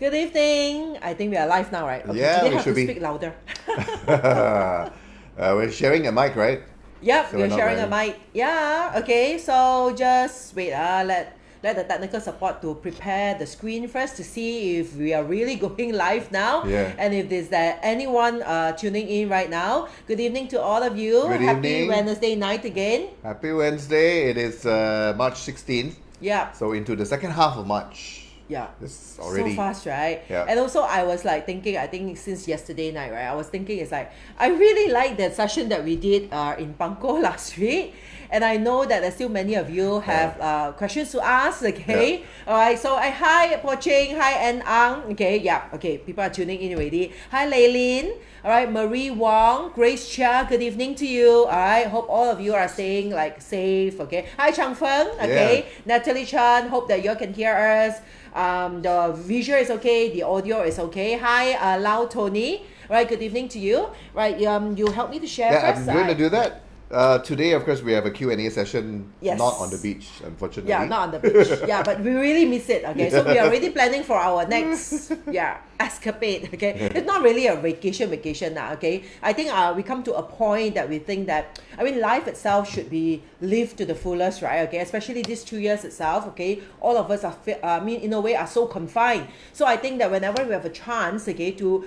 Good evening. I think we are live now, right? Okay. Yeah, Do they we have should to be. speak louder? We're sharing a mic, right? Yep, So we're we're not sharing a very. mic. Yeah, okay. So just wait. Let the technical support to prepare the screen first to see if we are really going live now. Yeah. And if there's anyone tuning in right now. Good evening to all of you. Good Happy evening. Wednesday night again. Happy Wednesday. It is March 16th. Yeah. So into the second half of March. Yeah. It's already. So fast, right? Yeah. And also I was like thinking, I think since yesterday night, right? I was thinking it's like I really like that session that we did in Panko last week. And I know that there's still many of you have questions to ask, okay? All right, so hi Po Ching, hi An Ang, okay, yeah, okay, people are tuning in already. Hi Laylin, all right, Marie Wong, Grace Chia, good evening to you, all right, hope all of you are staying like safe, okay? Hi Chang Feng, okay, Natalie Chan, hope that you all can hear us. The visual is okay, the audio is okay. Hi Lau Tony, right, good evening to you, right, you help me to share Yeah, first. I'm going to do that. Today, of course, we have a Q&A session, Yes. not on the beach, unfortunately. Yeah, not on the beach. Yeah, but we really miss it. Okay, so we are already planning for our next escapade. Okay, it's not really a vacation now. Okay, I think we come to a point that we think that life itself should be lived to the fullest, right? Okay, especially these 2 years itself. Okay, all of us are in a way are so confined. So I think that whenever we have a chance, okay, to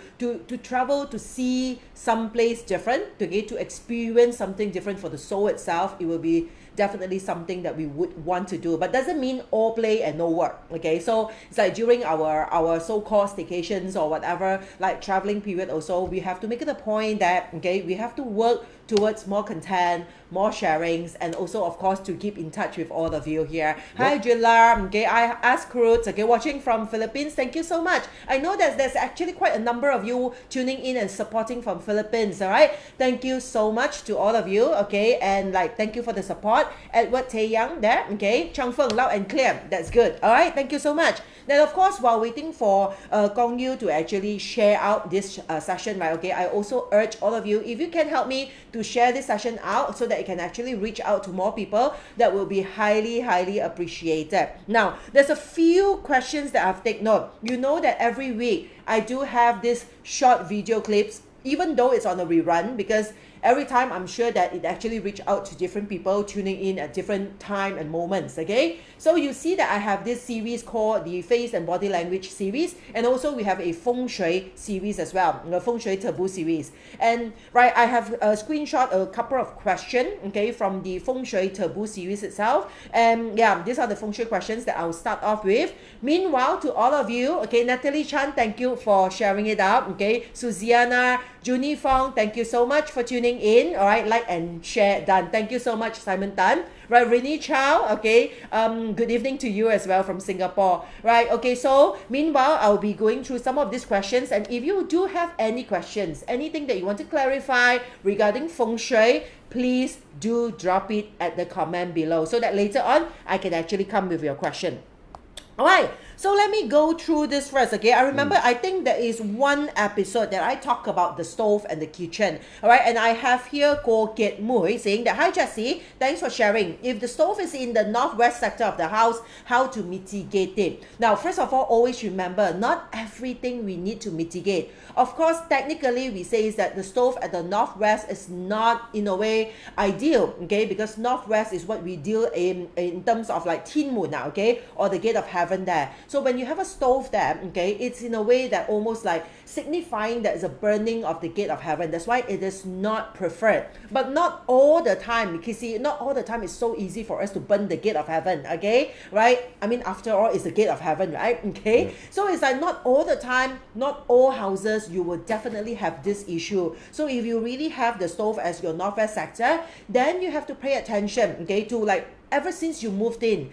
travel to see some place different, okay, to experience something different for the soul itself, it will be definitely something that we would want to do, but doesn't mean all play and no work. Okay, so it's like during our so-called staycations or whatever, like traveling period also, we have to make it a point that okay, we have to work towards more content, more sharings, and also of course to keep in touch with all of you here. Hi Jilla, okay, I ask Kurut, okay, watching from Philippines, thank you so much. I know that there's actually quite a number of you tuning in and supporting from Philippines. All right, thank you so much to all of you, okay, and like thank you for the support. Edward Tae Young there, okay, Chang Feng, loud and clear, that's good. All right, thank you so much. Then of course, while waiting for Gong Yu to actually share out this session, right, okay, I also urge all of you, if you can help me to share this session out so that it can actually reach out to more people, that will be highly appreciated. Now, there's a few questions that I've taken note. You know that every week I do have this short video clips, even though it's on a rerun, because every time I'm sure that it actually reach out to different people tuning in at different time and moments, okay? So you see that I have this series called the Face and Body Language series, and also we have a Feng Shui series as well, the Feng Shui Taboo series. And right, I have screenshot a couple of questions, okay, from the Feng Shui Taboo series itself. And yeah, these are the Feng Shui questions that I'll start off with. Meanwhile, to all of you, okay, Natalie Chan, thank you for sharing it out, okay? Suziana, Junie Fong, thank you so much for tuning in. All right, like and share, done. Thank you so much, Simon Tan. Right, Renee Chow, okay, good evening to you as well from Singapore. Right, okay, so meanwhile, I'll be going through some of these questions, and if you do have any questions, anything that you want to clarify regarding Feng Shui, please do drop it at the comment below so that later on, I can actually come with your question. All right, so let me go through this first, okay? I remember, I think there is one episode that I talk about the stove and the kitchen, all right? And I have here Ko Kiet Mui saying that, hi Jessie, thanks for sharing. If the stove is in the northwest sector of the house, how to mitigate it? Now, first of all, always remember, not everything we need to mitigate. Of course, technically, we say is that the stove at the northwest is not, in a way, ideal, okay? Because northwest is what we deal in terms of like Tin Moon, okay? Or the gate of heaven there. So when you have a stove there, okay, it's in a way that almost like signifying that it's a burning of the gate of heaven. That's why it is not preferred. But not all the time, because see, not all the time it's so easy for us to burn the gate of heaven, okay? Right? I mean, after all, it's the gate of heaven, right? Okay? Yeah. So it's like not all the time, not all houses, you will definitely have this issue. So if you really have the stove as your northwest sector, then you have to pay attention, okay, to like ever since you moved in,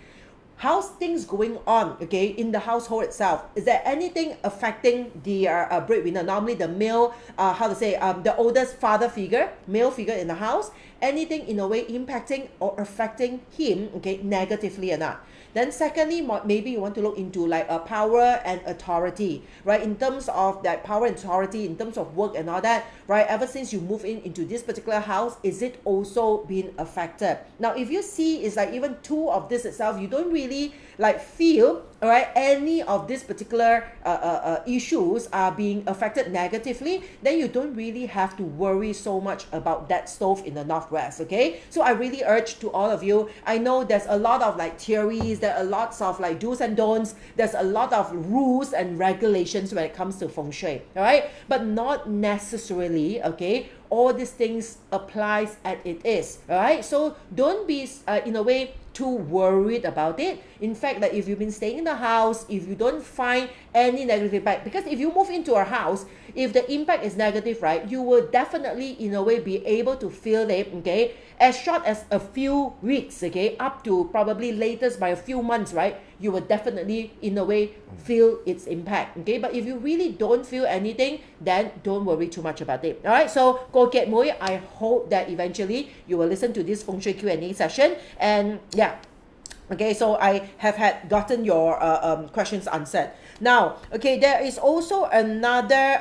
how's things going on, okay, in the household itself? Is there anything affecting the breadwinner? Normally the male, the oldest father figure, male figure in the house, anything in a way impacting or affecting him, okay, negatively or not? Then secondly, maybe you want to look into like a power and authority, right? In terms of that power and authority, in terms of work and all that, right? Ever since you move into this particular house, is it also being affected? Now, if you see it's like even two of this itself, you don't really like feel all right, any of these particular issues are being affected negatively, then you don't really have to worry so much about that stove in the northwest, okay? So I really urge to all of you, I know there's a lot of like theories, there are lots of like do's and don'ts, there's a lot of rules and regulations when it comes to Feng Shui, all right? But not necessarily, okay, all these things applies as it is, all right? So don't be in a way too worried about it. In fact, that if you've been staying in the house, if you don't find any negative impact, because if you move into a house, if the impact is negative, right, you will definitely in a way be able to feel it, okay, as short as a few weeks, okay, up to probably latest by a few months, right, you will definitely in a way feel its impact, okay? But if you really don't feel anything, then don't worry too much about it, all right? So Ko Kiat Mui, I hope that eventually you will listen to this Feng Shui Q&A session, and yeah, okay, so I have gotten your questions answered. Now, okay, there is also another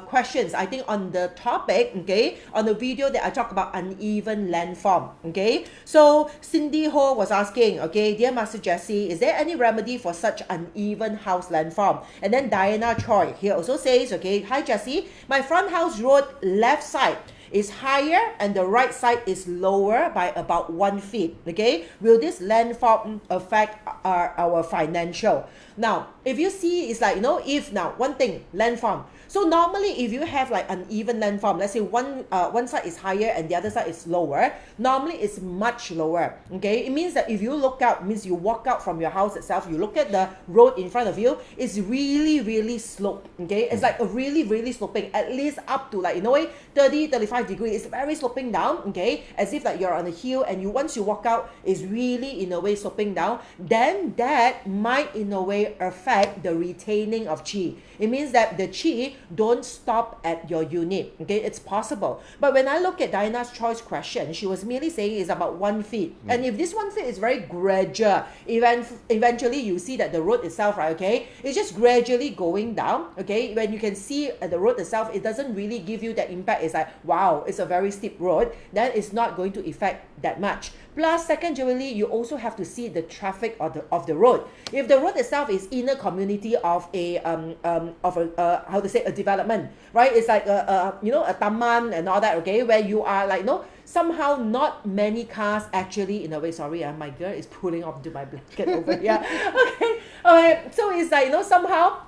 questions, I think, on the topic, okay, on the video that I talk about uneven landform, okay? So Cindy Ho was asking, okay, dear Master Jessie, is there any remedy for such uneven house landform? And then Diana Choi here also says, okay, hi Jessie, my front house road left side is higher and the right side is lower by about 1 feet, okay? Will this landform affect our financial? Now, if you see, it's like, you know, if now, one thing, landform. So normally if you have like uneven landform, let's say one side is higher and the other side is lower, normally it's much lower, okay? It means that if you look out, means you walk out from your house itself, you look at the road in front of you, it's really, really sloped, okay? It's like a really, really sloping, at least up to like, you know, 30, 35 degrees. It's very sloping down, okay? As if like you're on a hill, and once you walk out, it's really in a way sloping down. Then that might in a way affect the retaining of qi. It means that the qi don't stop at your unit, okay? It's possible. But when I look at Diana's choice question, she was merely saying it's about 1 feet. And if this 1 feet is very gradual, eventually you see that the road itself, right, okay, it's just gradually going down, okay? When you can see the road itself, it doesn't really give you that impact. It's like, wow, it's a very steep road. Then it's not going to affect that much. Plus, secondarily, you also have to see the traffic of the road. If the road itself is inner community of a how to say, a development, right? It's like you know, a taman and all that, okay, where you are like, no, somehow not many cars actually, in a way, sorry, my girl is pulling up to my blanket over here. Okay, so it's like, you know, somehow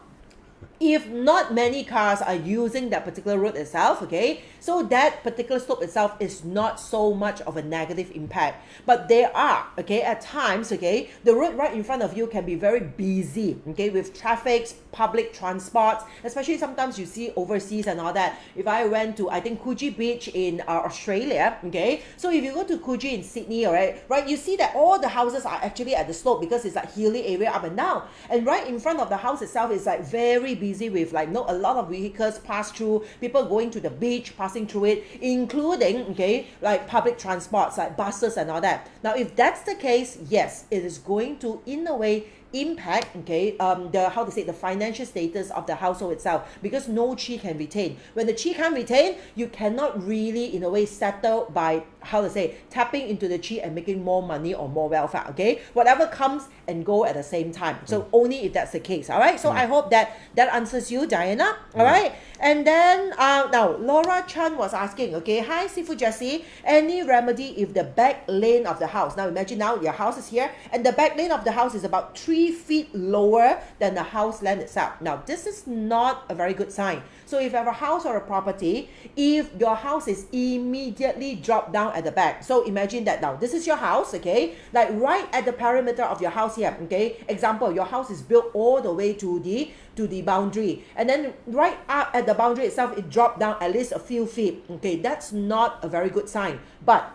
if not many cars are using that particular road itself, okay, so that particular slope itself is not so much of a negative impact. But there are, okay, at times, okay, the road right in front of you can be very busy, okay, with traffic, public transports, especially sometimes you see overseas and all that. If I went to, I think, Coogee Beach in Australia, okay, so if you go to Coogee in Sydney, all right, you see that all the houses are actually at the slope because it's like hilly area up and down. And right in front of the house itself is like very busy with like, no, a lot of vehicles pass through, people going to the beach, passing through it, including, okay, like public transports, like buses and all that. Now, if that's the case, yes, it is going to, in a way, impact, okay, the, how to say, the financial status of the household itself, because no qi can retain. When the qi can't retain, you cannot really, in a way, settle by, how to say, tapping into the qi and making more money or more welfare, okay? Whatever comes and go at the same time. So only if that's the case, all right? So I hope that answers you, Diana, all right? And then, now, Laura Chan was asking, okay, hi, Sifu Jessie, any remedy if the back lane of the house, now imagine now your house is here, and the back lane of the house is about 3 feet lower than the house land itself. Now, this is not a very good sign. So if you have a house or a property, if your house is immediately dropped down at the back, so imagine that now, this is your house, okay, like right at the perimeter of your house here, okay, example, your house is built all the way to the boundary, and then right up at the boundary itself, it dropped down at least a few feet, okay, that's not a very good sign. But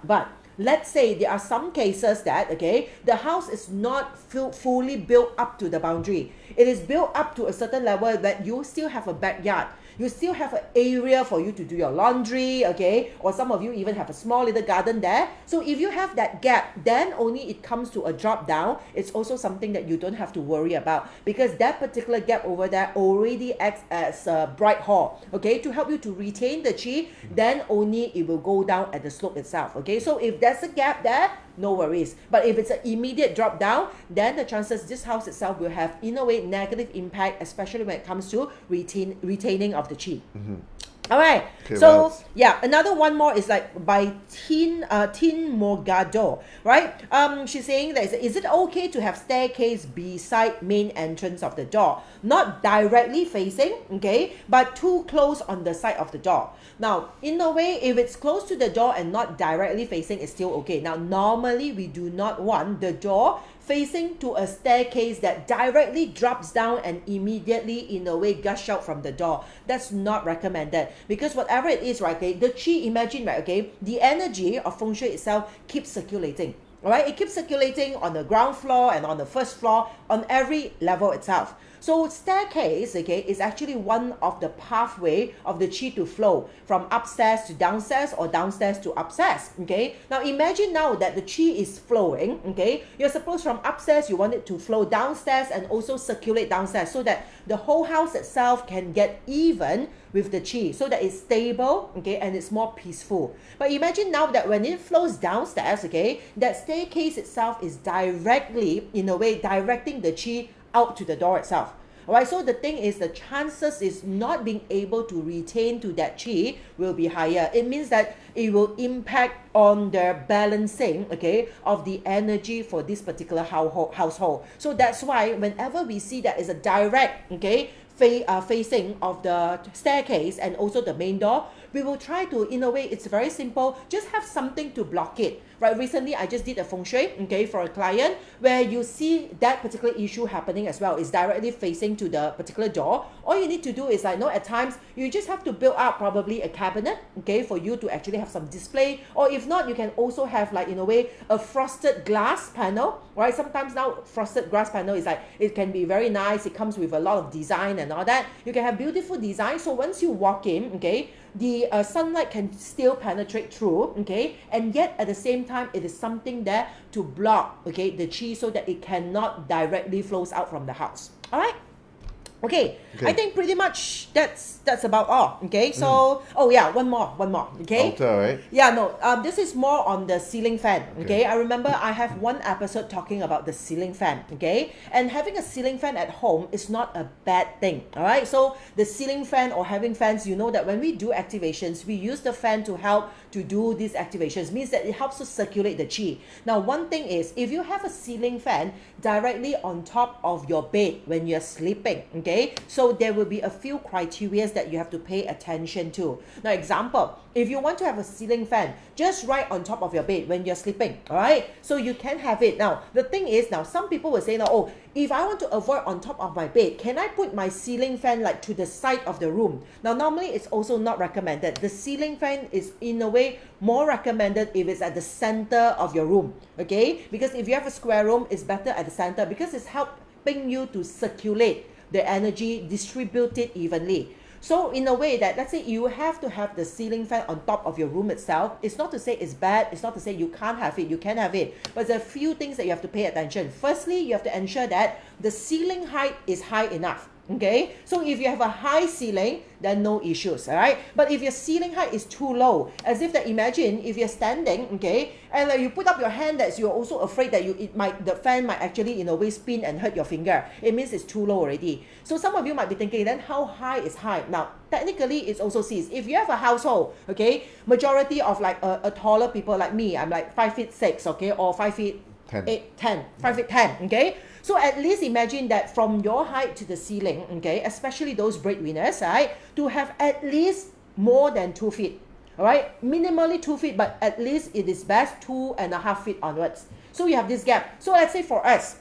let's say there are some cases that, okay, the house is not fully built up to the boundary. It is built up to a certain level that you still have a backyard. You still have an area for you to do your laundry, okay? Or some of you even have a small little garden there. So if you have that gap, then only it comes to a drop down. It's also something that you don't have to worry about, because that particular gap over there already acts as a bright hall, okay? To help you to retain the qi, then only it will go down at the slope itself, okay? So if there's a gap there, no worries. But if it's an immediate drop down, then the chances this house itself will have, in a way, negative impact, especially when it comes to retaining of the chi. All right. Okay, so well, yeah, another one more is like by Tin Morgado, right? She's saying that is it okay to have staircase beside main entrance of the door, not directly facing, okay, but too close on the side of the door. Now, in a way, if it's close to the door and not directly facing, it's still okay. Now, normally we do not want the door facing to a staircase that directly drops down and immediately, in a way, gush out from the door. That's not recommended, because whatever it is, right, okay, the chi, imagine, right, okay, the energy of Feng Shui itself keeps circulating. All right, it keeps circulating on the ground floor and on the first floor, on every level itself. So staircase, okay, is actually one of the pathway of the chi to flow from upstairs to downstairs or downstairs to upstairs, okay. Now imagine now that the chi is flowing, okay. You're supposed from upstairs, you want it to flow downstairs and also circulate downstairs so that the whole house itself can get even with the chi, so that it's stable, okay, and it's more peaceful. But imagine now that when it flows downstairs, okay, that staircase itself is directly, in a way, directing the chi out to the door itself. All right, so the thing is, the chances is not being able to retain to that chi will be higher. It means that it will impact on the balancing, okay, of the energy for this particular household. So that's why whenever we see that is a direct, okay, facing of the staircase and also the main door, we will try to, in a way, it's very simple, just have something to block it. Right, recently I just did a Feng Shui, okay, for a client where you see that particular issue happening as well. It's directly facing to the particular door. All you need to do is like, at times you just have to build up probably a cabinet, okay, for you to actually have some display. Or if not, you can also have, like, in a way, a frosted glass panel, right? Sometimes now frosted glass panel is like, it can be very nice. It comes with a lot of design and all that. You can have beautiful design. So once you walk in, okay, the sunlight can still penetrate through, okay, and yet at the same time it is something there to block, okay, the chi, so that it cannot directly flows out from the house. All right. Okay, I think pretty much that's about all. Okay, so oh yeah, one more. Okay. Altar, right? Yeah, no. This is more on the ceiling fan. Okay, I remember I have one episode talking about the ceiling fan. Okay, and having a ceiling fan at home is not a bad thing. All right, so the ceiling fan or having fans, you know that when we do activations, we use the fan to help to do these activations. Means that it helps to circulate the chi. Now, one thing is, if you have a ceiling fan directly on top of your bed when you're sleeping, okay, so there will be a few criteria that you have to pay attention to. Now, example, if you want to have a ceiling fan just right on top of your bed when you're sleeping, all right, so you can have it. Now, the thing is, now some people will say, now, oh, if I want to avoid on top of my bed, can I put my ceiling fan like to the side of the room? Now, normally it's also not recommended. The ceiling fan is, in a way, more recommended if it's at the center of your room, okay, because if you have a square room, it's better at the center because it's helping you to circulate the energy, distribute it evenly. So in a way that, let's say you have to have the ceiling fan on top of your room itself. It's not to say it's bad. It's not to say you can't have it. You can have it. But there are a few things that you have to pay attention. Firstly, you have to ensure that the ceiling height is high enough. Okay, so if you have a high ceiling, then no issues, all right? But if your ceiling height is too low, as if that, imagine if you're standing, okay, and like you put up your hand, that you're also afraid that the fan might actually, in a way, spin and hurt your finger. It means it's too low already. So some of you might be thinking, then how high is high? Now, technically, it's also sees. If you have a household, okay, majority of like a taller people like me, I'm like 5'6", okay, or 5 feet 10, 5 feet 10, okay? So at least imagine that from your height to the ceiling, okay, especially those breadwinners, right, to have at least more than 2 feet, all right? Minimally 2 feet, but at least it is best 2.5 feet onwards. So you have this gap. So let's say for us,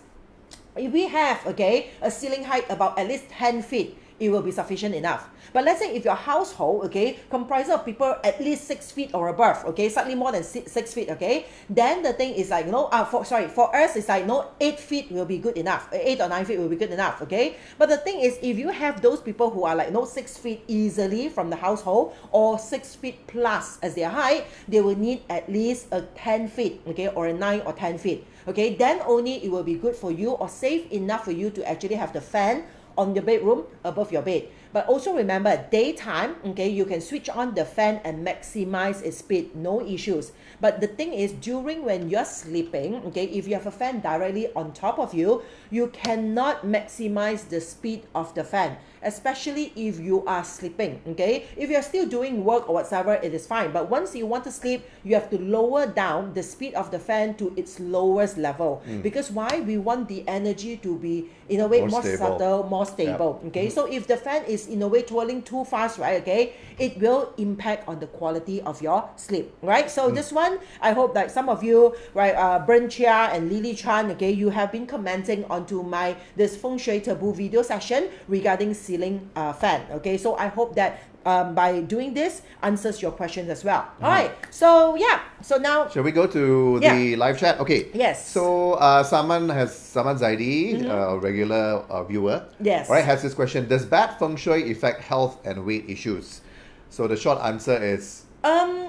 if we have, okay, a ceiling height about at least 10 feet, it will be sufficient enough. But let's say if your household, okay, comprises of people at least 6 feet or above, okay, slightly more than 6 feet, okay, then the thing is like, for us, it's like, 8 feet will be good enough. 8 or 9 feet will be good enough, okay. But the thing is, if you have those people who are like, 6 feet easily from the household or 6 feet plus as their height, they will need at least a 10 feet, okay, or a 9 or 10 feet, okay. Then only it will be good for you or safe enough for you to actually have the fan on your bedroom above your bed. But also remember, daytime, okay, you can switch on the fan and maximize its speed, no issues. But the thing is, during when you're sleeping, okay, if you have a fan directly on top of you, you cannot maximize the speed of the fan, especially if you are sleeping, okay? If you're still doing work or whatever, it is fine. But once you want to sleep, you have to lower down the speed of the fan to its lowest level. Because why? We want the energy to be, in a way, more subtle, more stable, okay? So if the fan is, in a way, twirling too fast, right, okay, it will impact on the quality of your sleep, right? So this one, I hope that some of you, right, Brent Chia and Lily Chan, okay, you have been commenting onto my this Feng Shui Taboo video session regarding ceiling fan, okay? So I hope that by doing this answers your questions as well. All right, so yeah, so now shall we go to the live chat? Okay. Yes. So Saman Zaidi, a regular viewer, Yes. all right, has this question: does bad feng shui affect health and weight issues? So the short answer is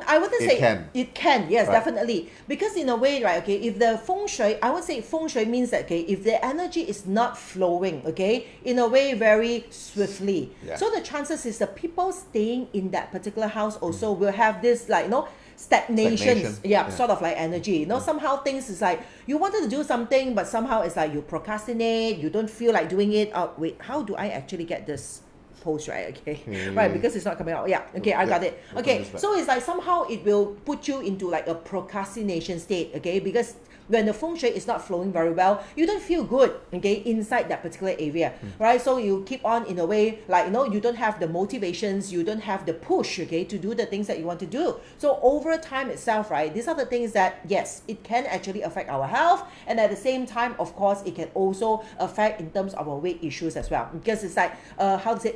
I wouldn't it say can. it can, yes, Right. definitely. Because in a way, right, okay, if the feng shui, I would say feng shui means that, okay, if the energy is not flowing, okay, in a way very swiftly. Yeah. So the chances is the people staying in that particular house also will have this, like, stagnation. Yeah, sort of like energy. Somehow things is like you wanted to do something, but somehow it's like you procrastinate, you don't feel like doing it. Oh, wait, how do I actually get this post, right? Okay. Right, because it's not coming out. Yeah, okay, I got it. Okay, so it's like somehow it will put you into like a procrastination state, okay? Because when the feng shui is not flowing very well, you don't feel good, okay, inside that particular area, right? So you keep on, in a way, like, you don't have the motivations, you don't have the push, okay, to do the things that you want to do. So over time itself, right, these are the things that, yes, it can actually affect our health, and at the same time, of course, it can also affect in terms of our weight issues as well, because it's like,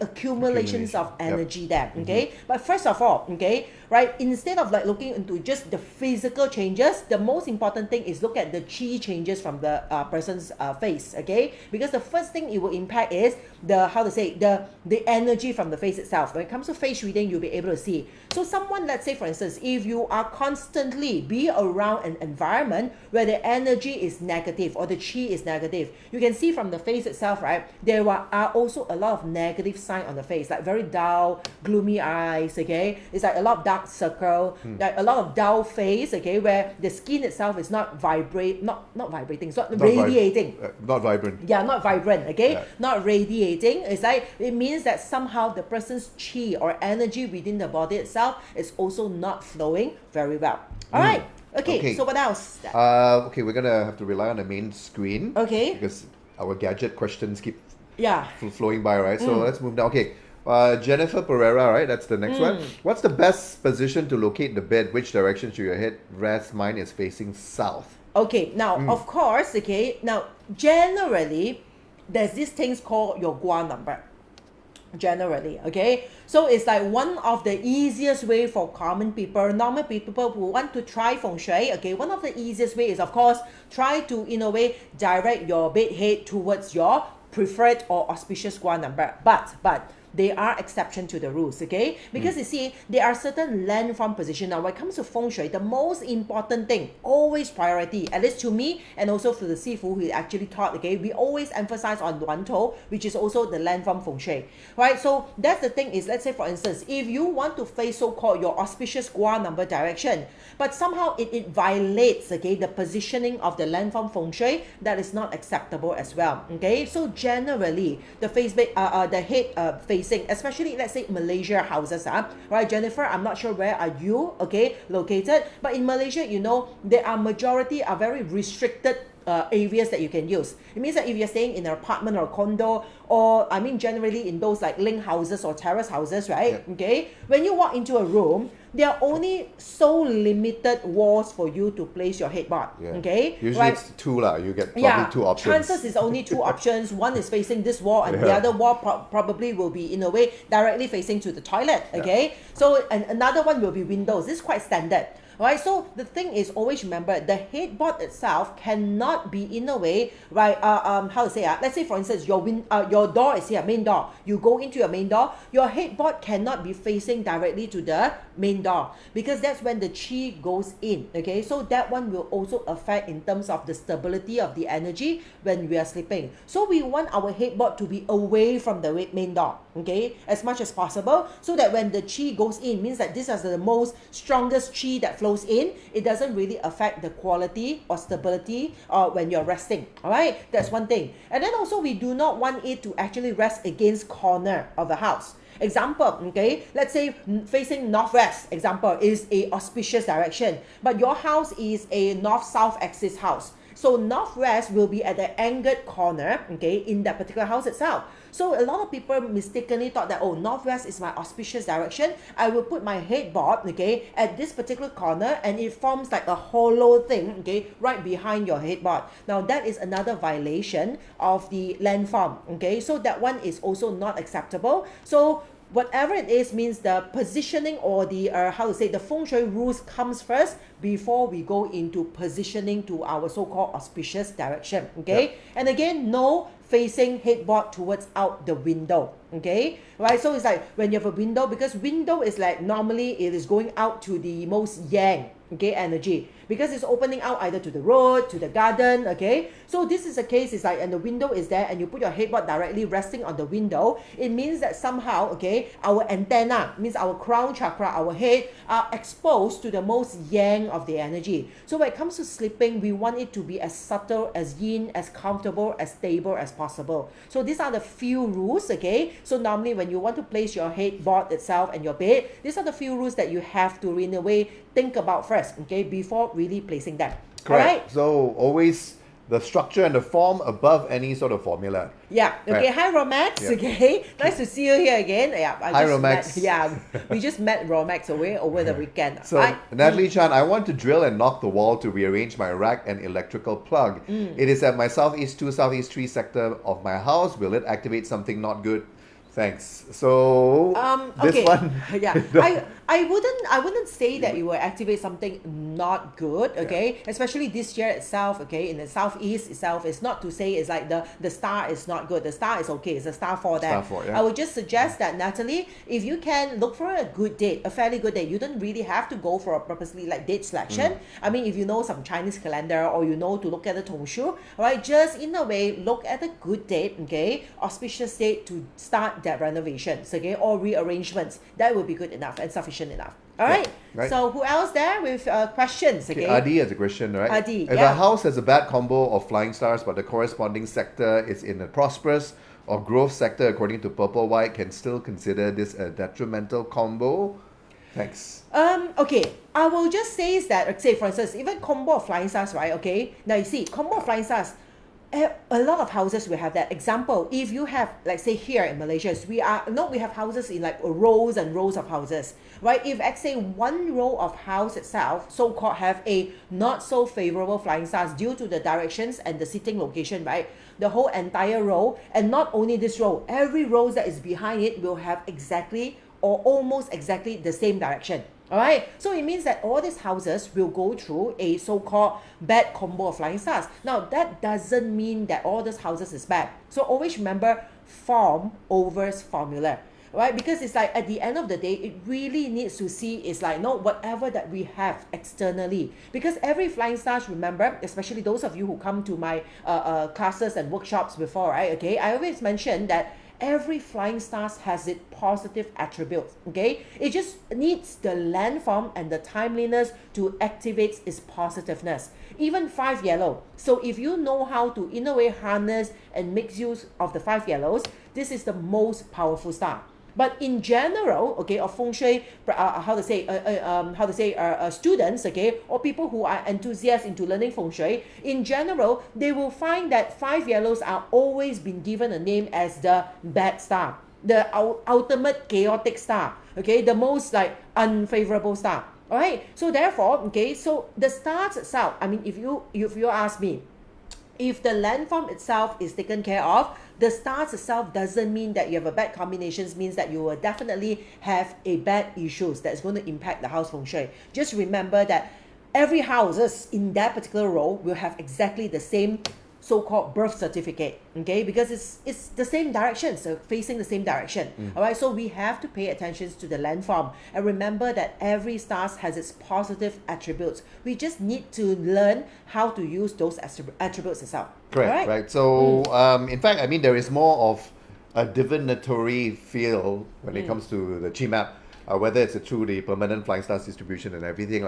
accumulations of energy there, okay? But first of all, okay, right, instead of like looking into just the physical changes, the most important thing is look at the chi changes from the person's face, okay? Because the first thing it will impact is the energy from the face itself. When it comes to face reading, you'll be able to see. So someone, let's say for instance, if you are constantly be around an environment where the energy is negative or the chi is negative, you can see from the face itself, right, there are also a lot of negative sign on the face, like very dull, gloomy eyes, okay? It's like a lot of dark circle, like a lot of dull face, okay, where the skin itself is not vibrating, it's not radiating. Not vibrant. Yeah, not vibrant, okay? Yeah. Not radiating. It's like, it means that somehow the person's chi or energy within the body itself is also not flowing very well. All right. Okay, so what else? Okay, we're gonna have to rely on the main screen. Okay. Because our gadget questions keep Yeah. flowing by, right? So let's move down. Okay. Jennifer Pereira, right? That's the next one. What's the best position to locate the bed? Which direction should your head rest? Mine is facing south. Okay, now, of course, okay, now, generally, there's these things called your gua number. Generally, okay, so it's like one of the easiest way for common people, normal people who want to try feng shui, okay, one of the easiest way is, of course, try to, in a way, direct your bed head towards your preferred or auspicious gua number. But they are exception to the rules, okay? Because you see, there are certain landform position. Now, when it comes to feng shui, the most important thing, always priority, at least to me and also to the Sifu who actually taught, okay, we always emphasize on Luan Tou, which is also the landform feng shui, right? So that's the thing is, let's say for instance, if you want to face so-called your auspicious gua number direction, but somehow it violates, okay, the positioning of the landform feng shui, that is not acceptable as well, okay? So generally, the the head facing, especially let's say Malaysia houses, right, Jennifer, I'm not sure where are you, okay, located, but in Malaysia, there are majority are very restricted areas that you can use. It means that if you're staying in an apartment or a condo, or I mean generally in those like link houses or terrace houses, right? Okay, when you walk into a room, there are only so limited walls for you to place your headboard. Okay, usually it's two lah. You get probably two options. Chances is only two options. One is facing this wall, and the other wall probably will be in a way directly facing to the toilet. Okay, so and another one will be windows. This is quite standard. right? So the thing is, always remember the headboard itself cannot be in a way, right? How to say? Let's say for instance, your door is here, main door. You go into your main door. Your headboard cannot be facing directly to the main door because that's when the chi goes in. Okay, so that one will also affect in terms of the stability of the energy when we are sleeping. So we want our headboard to be away from the main door. Okay, as much as possible, so that when the chi goes in, means that this is the most strongest chi that flows in. It doesn't really affect the quality or stability when you're resting. All right, that's one thing. And then also we do not want it to actually rest against corner of the house. Example, okay, let's say facing northwest, example, is a auspicious direction, but your house is a north-south axis house. So northwest will be at the angled corner, okay, in that particular house itself. So a lot of people mistakenly thought that, oh, northwest is my auspicious direction. I will put my headboard, okay, at this particular corner, and it forms like a hollow thing, okay, right behind your headboard. Now that is another violation of the landform, okay. So that one is also not acceptable. So whatever it is means the positioning or the the Feng Shui rules comes first before we go into positioning to our so-called auspicious direction. Okay, yep. And again, no facing headboard towards out the window. Okay, right? So it's like when you have a window, because window is like normally it is going out to the most yang, okay, energy, because it's opening out either to the road, to the garden. Okay, so this is a case, it's like, and the window is there, and you put your headboard directly resting on the window. It means that somehow, okay, our antenna, means our crown chakra, our head, are exposed to the most yang of the energy. So when it comes to sleeping, we want it to be as subtle, as yin, as comfortable, as stable as possible. So these are the few rules. Okay, so normally when you want to place your headboard itself and your bed, these are the few rules that you have to in a way think about first, okay, before really placing them. Correct. All right? So always the structure and the form above any sort of formula. Yeah. Okay. Right. Hi, Romax. Yeah. Okay. Nice to see you here again. Yeah. Hi, Romax. We just met Romax over the weekend. So, right? Natalie Chan, I want to drill and knock the wall to rearrange my rack and electrical plug. It is at my Southeast 2, Southeast 3 sector of my house. Will it activate something not good? Thanks. So okay. this one, Yeah, I wouldn't say that it will activate something not good. Okay, especially this year itself. Okay, in the southeast itself, it's not to say it's like the star is not good. The star is okay. It's a star for that. Yeah. I would just suggest that, Natalie, if you can look for a good date, a fairly good date. You don't really have to go for a purposely like date selection. I mean, if you know some Chinese calendar, or you know to look at the Feng Shui, all right, just in a way look at a good date. Okay, auspicious date to start that renovations, okay, or rearrangements. That will be good enough and sufficient enough. All right. Right. So who else there with questions? Okay. Adi has a question, right? Adi, if yeah. a house has a bad combo of flying stars, but the corresponding sector is in a prosperous or growth sector, according to Purple White, can still consider this a detrimental combo? Thanks. Okay, I will just say is that, say for instance, even combo of flying stars, right? Okay, now you see combo of flying stars. A lot of houses will have that. Example, if you have, like say here in Malaysia, we have houses in like rows and rows of houses, right? If let's say one row of house itself, so-called, have a not so favorable flying stars due to the directions and the sitting location, right? The whole entire row, and not only this row, every row that is behind it will have exactly or almost exactly the same direction. All right, so it means that all these houses will go through a so-called bad combo of flying stars. Now, that doesn't mean that all these houses is bad. So always remember form over formula, right? Because it's like at the end of the day, it really needs to see is like, no, whatever that we have externally. Because every flying stars, remember, especially those of you who come to my classes and workshops before, right? Okay, I always mention that every flying stars has its positive attributes. Okay, it just needs the landform and the timeliness to activate its positiveness. Even 5 yellow. So if you know how to in a way harness and make use of the 5 yellows, this is the most powerful star. But in general, okay, of Feng Shui, students, okay, or people who are enthusiasts into learning Feng Shui, in general, they will find that 5 yellows are always been given a name as the bad star, the ultimate chaotic star, okay, the most like unfavorable star. All right. So therefore, okay, so the stars itself, I mean, if you ask me, if the landform itself is taken care of, the stars itself doesn't mean that you have a bad combinations, means that you will definitely have a bad issues that's going to impact the house feng shui. Just remember that every houses in that particular row will have exactly the same so-called birth certificate, okay, because it's the same direction, so facing the same direction. All right, so we have to pay attention to the landform and remember that every stars has its positive attributes. We just need to learn how to use those attributes itself. Correct, right. So, in fact, I mean, there is more of a divinatory feel when it comes to the chi map, whether it's through the permanent flying stars distribution and everything,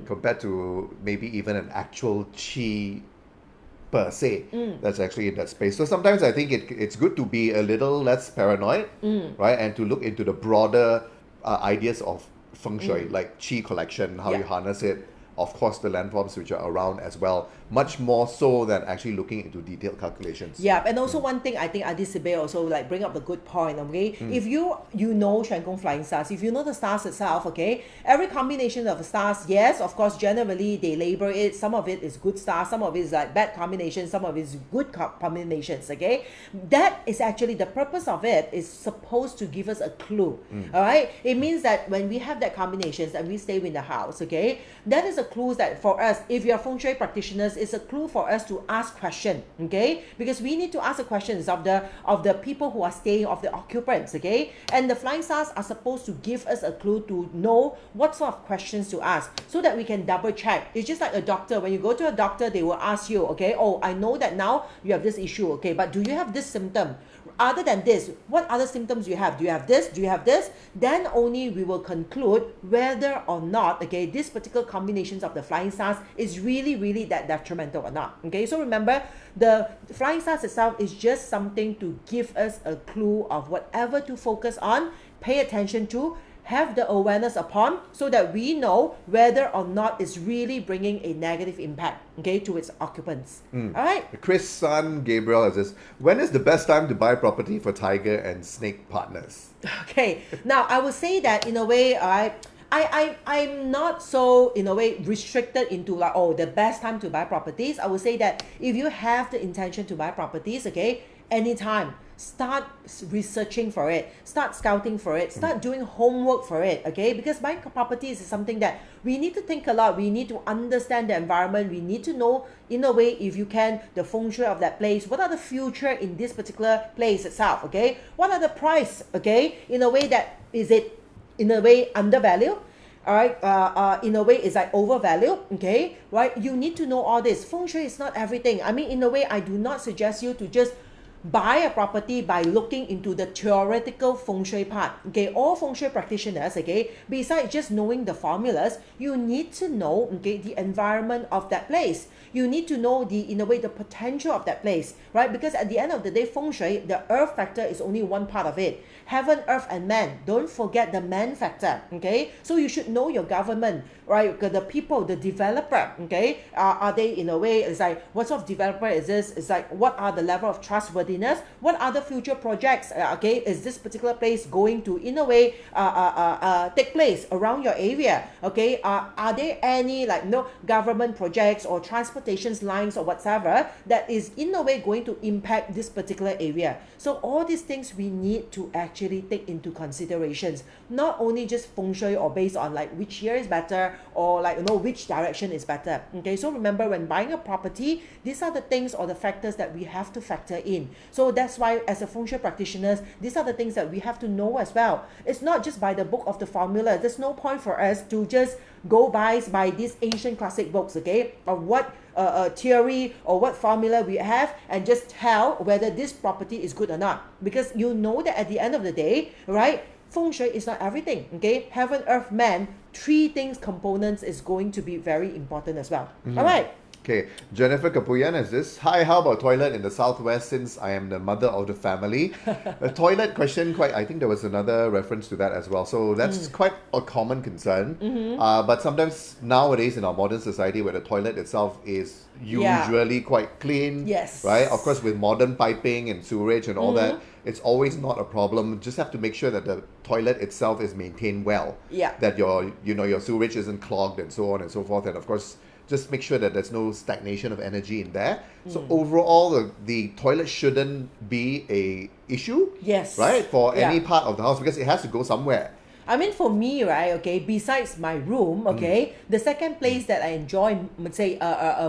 compared to maybe even an actual chi per se that's actually in that space. So sometimes I think it's good to be a little less paranoid, right, and to look into the broader ideas of feng shui, like chi collection, how you harness it, of course the landforms which are around as well, much more so than actually looking into detailed calculations. Yeah, and also one thing I think Adi Sibe also like bring up the good point, okay? If you know Shuan Gong flying stars, if you know the stars itself, okay, every combination of the stars, yes, of course, generally they label it, some of it is good stars, some of it is like bad combinations, some of it is good combinations, okay? That is actually, the purpose of it is supposed to give us a clue, all right? It means that when we have that combinations and we stay in the house, okay, that is a clue that for us, if you're feng shui practitioners, it's a clue for us to ask question, okay? Because we need to ask the questions of the people who are staying, of the occupants, okay? And the flying stars are supposed to give us a clue to know what sort of questions to ask so that we can double check. It's just like a doctor. When you go to a doctor, they will ask you, okay, oh, I know that now you have this issue, okay, but do you have this symptom? Other than this, what other symptoms do you have? Do you have this? Do you have this? Then only we will conclude whether or not, okay, this particular combinations of the flying stars is really that detrimental or not. Okay, so remember, the flying stars itself is just something to give us a clue of whatever to focus on, pay attention to, have the awareness upon, so that we know whether or not it's really bringing a negative impact, okay, to its occupants. All right. Chris San Gabriel has this: when is the best time to buy property for tiger and snake partners? Okay, now I would say that in a way, I'm not so, in a way, restricted into like, oh, the best time to buy properties. I would say that if you have the intention to buy properties, okay, anytime, start researching for it, start scouting for it, start doing homework for it, okay? Because buying properties is something that we need to think a lot. We need to understand the environment. We need to know, in a way, if you can, the feng shui of that place. What are the future in this particular place itself, okay? What are the price, okay? In a way that, is it, in a way, undervalued? All right, in a way, it's like overvalued, okay? Right? You need to know all this. Feng shui is not everything. I mean, in a way, I do not suggest you to just buy a property by looking into the theoretical feng shui part, okay? All feng shui practitioners, okay, besides just knowing the formulas, you need to know, okay, the environment of that place. You need to know the, in a way, the potential of that place, right? Because at the end of the day, feng shui, the earth factor is only one part of it. Heaven, earth, and man. Don't forget the man factor, okay? So you should know your government, right? The people, the developer, okay? Are they, in a way, it's like, what sort of developer is this? It's like, what are the level of trustworthiness? What are the future projects, okay? Is this particular place going to, in a way, take place around your area, okay? Are there any, like, no government projects or transportation lines or whatever that is, in a way, going to impact this particular area? So all these things we need to actually take into considerations, not only just feng shui or based on like which year is better or like, you know, which direction is better. Okay, so remember, when buying a property, these are the things or the factors that we have to factor in. So that's why, as a feng shui practitioners, these are the things that we have to know as well. It's not just by the book of the formula. There's no point for us to just go by these ancient classic books, okay, of what theory or what formula we have, and just tell whether this property is good or not. Because you know that at the end of the day, right, feng shui is not everything, okay? Heaven, earth, man, three things, components is going to be very important as well. All right. Okay, Jennifer Kapuyan has this: hi, how about toilet in the southwest, since I am the mother of the family? The toilet question, quite, I think there was another reference to that as well. So that's quite a common concern. But sometimes nowadays in our modern society, where the toilet itself is usually quite clean, yes, right? Of course, with modern piping and sewerage and all that, it's always not a problem. Just have to make sure that the toilet itself is maintained well. Yeah. That your sewerage isn't clogged and so on and so forth. And of course, just make sure that there's no stagnation of energy in there. So overall, the toilet shouldn't be a issue. Yes. Right? For Yeah. any part of the house, because it has to go somewhere. I mean, for me, right, okay, besides my room, okay, the second place that I enjoy, say,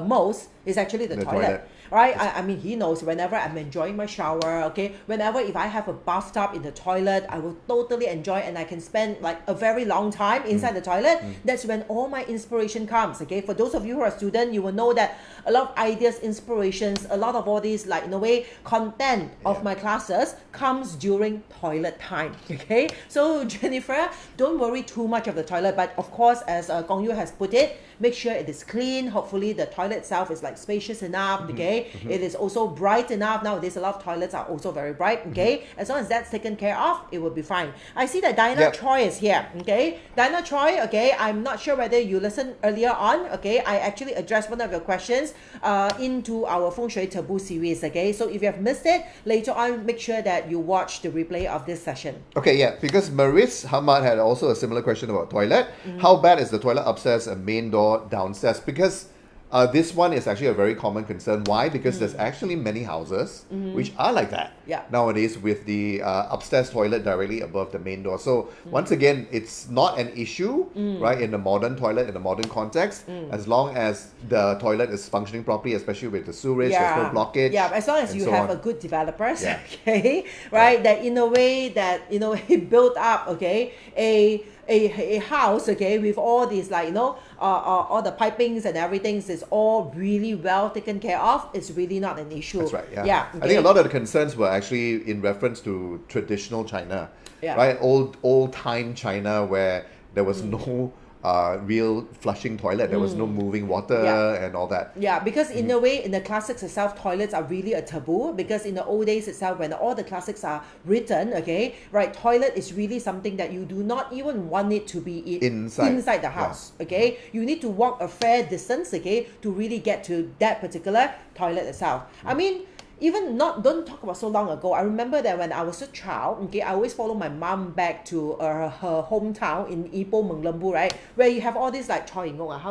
most is actually the toilet. Right? I mean, he knows whenever I'm enjoying my shower, okay, whenever if I have a bathtub in the toilet, I will totally enjoy, and I can spend like a very long time inside the toilet. That's when all my inspiration comes, okay? For those of you who are students, you will know that a lot of ideas, inspirations, a lot of all these, like, in a way, content of my classes comes during toilet time, okay? So, Jennifer, don't worry too much of the toilet, but of course, as Gong Yu has put it, make sure it is clean. Hopefully, the toilet itself is like spacious enough, okay? It is also bright enough. Nowadays, a lot of toilets are also very bright, okay? As long as that's taken care of, it will be fine. I see that Diana Choi is here, okay? Diana Choi, okay, I'm not sure whether you listened earlier on, okay? I actually addressed one of your questions into our Feng Shui Taboo series, okay? So if you have missed it, later on, make sure that you watch the replay of this session. Okay, yeah, because Maris Hamad had also a similar question about toilet. How bad is the toilet upstairs and main door downstairs? Because this one is actually a very common concern. Why? Because there's actually many houses which are like that nowadays, with the upstairs toilet directly above the main door. So once again, it's not an issue, right, in the modern toilet, in the modern context, as long as the toilet is functioning properly, especially with the sewerage, there's no blockage. Yeah, as long as you so have on. a good developers, okay, right, that in a way that, you know, he built up, okay, a house, okay, with all these, like, you know, all the pipings and everything is all really well taken care of. It's really not an issue. That's right. Yeah. Yeah. I think a lot of the concerns were actually in reference to traditional China, right? Old time China, where there was no real flushing toilet. There was no moving water and all that. Yeah, because in a way, in the classics itself, toilets are really a taboo, because in the old days itself, when all the classics are written, okay, right, toilet is really something that you do not even want it to be inside the house, okay? You need to walk a fair distance, okay, to really get to that particular toilet itself. I mean, don't talk about so long ago. I remember that when I was a child, okay, I always follow my mom back to her hometown in Ipoh, Menglembu, right, where you have all these like how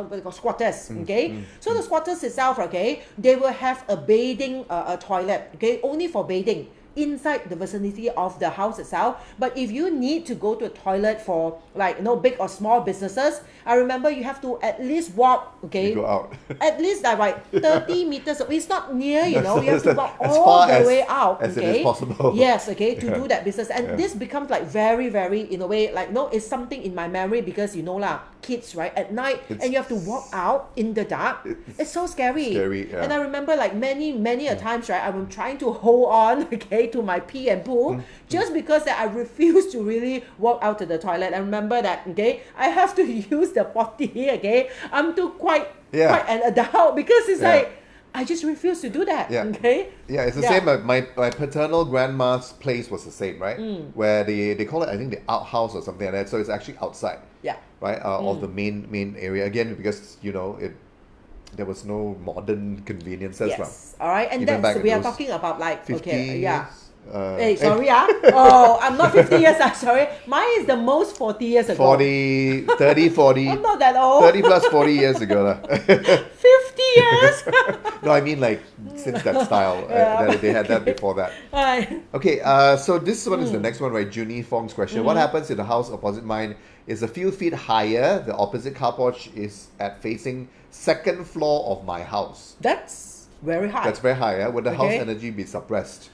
they call squatters, okay. So the squatters itself, okay, they will have a bathing toilet, okay, only for bathing inside the vicinity of the house itself. But if you need to go to a toilet for, like, you know, big or small businesses, I remember you have to at least walk, okay, You go out. at least like 30 meters. It's not near, you know, you have to walk as all far the as- way out, as it okay, is possible. yes, okay, to do that business. And this becomes like very, very, in a way, like, no, it's something in my memory, because, you know lah, kids, right, at night, and you have to walk out in the dark. It's so scary. And I remember like many a times, right, I'm trying to hold on, okay, to my pee and poo, just because that I refuse to really walk out to the toilet. I remember that, okay, I have to use the potty, okay, I'm too quite an adult, because it's like, I just refuse to do that, okay? Yeah, it's the same. My paternal grandma's place was the same, right? Where they call it, I think, the outhouse or something like that. So it's actually outside, right, of the main area. Again, because, you know, there was no modern conveniences. Yes, all right, and even back that's, in we are those talking about like, 50 okay, yeah. years, Hey, sorry, oh, I'm not 50 years, I'm sorry. Mine is the most 40 years ago. 30, 40, I'm not that old. 30 plus 40 years ago. 50 years? No, I mean like since that style. They had that before that. Right. Okay, so this one is the next one, right? Junie Fong's question. What happens if the house opposite mine is a few feet higher? The opposite car porch is at facing second floor of my house. That's very high. That's very high. Would the house energy be suppressed?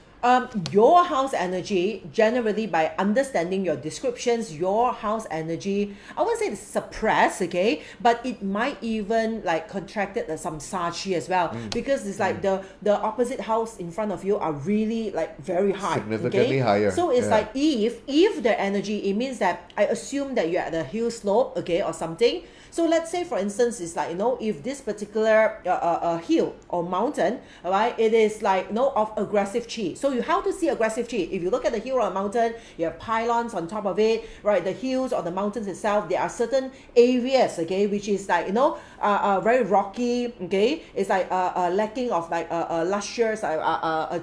Your house energy, generally, by understanding your descriptions, your house energy, I wouldn't say it's suppressed, okay, but it might even like contracted some sachi as well, because it's like the opposite house in front of you are really like very high, significantly higher. So it's like if the energy, it means that I assume that you're at a hill slope, okay, or something. So let's say, for instance, it's like, you know, if this particular hill or mountain, right, it is like, you know, of aggressive chi. So So how to see aggressive chi? If you look at the hill or a mountain, you have pylons on top of it, right? The hills or the mountains itself, there are certain areas, okay, which is like, very rocky, okay? It's like lacking of like luscious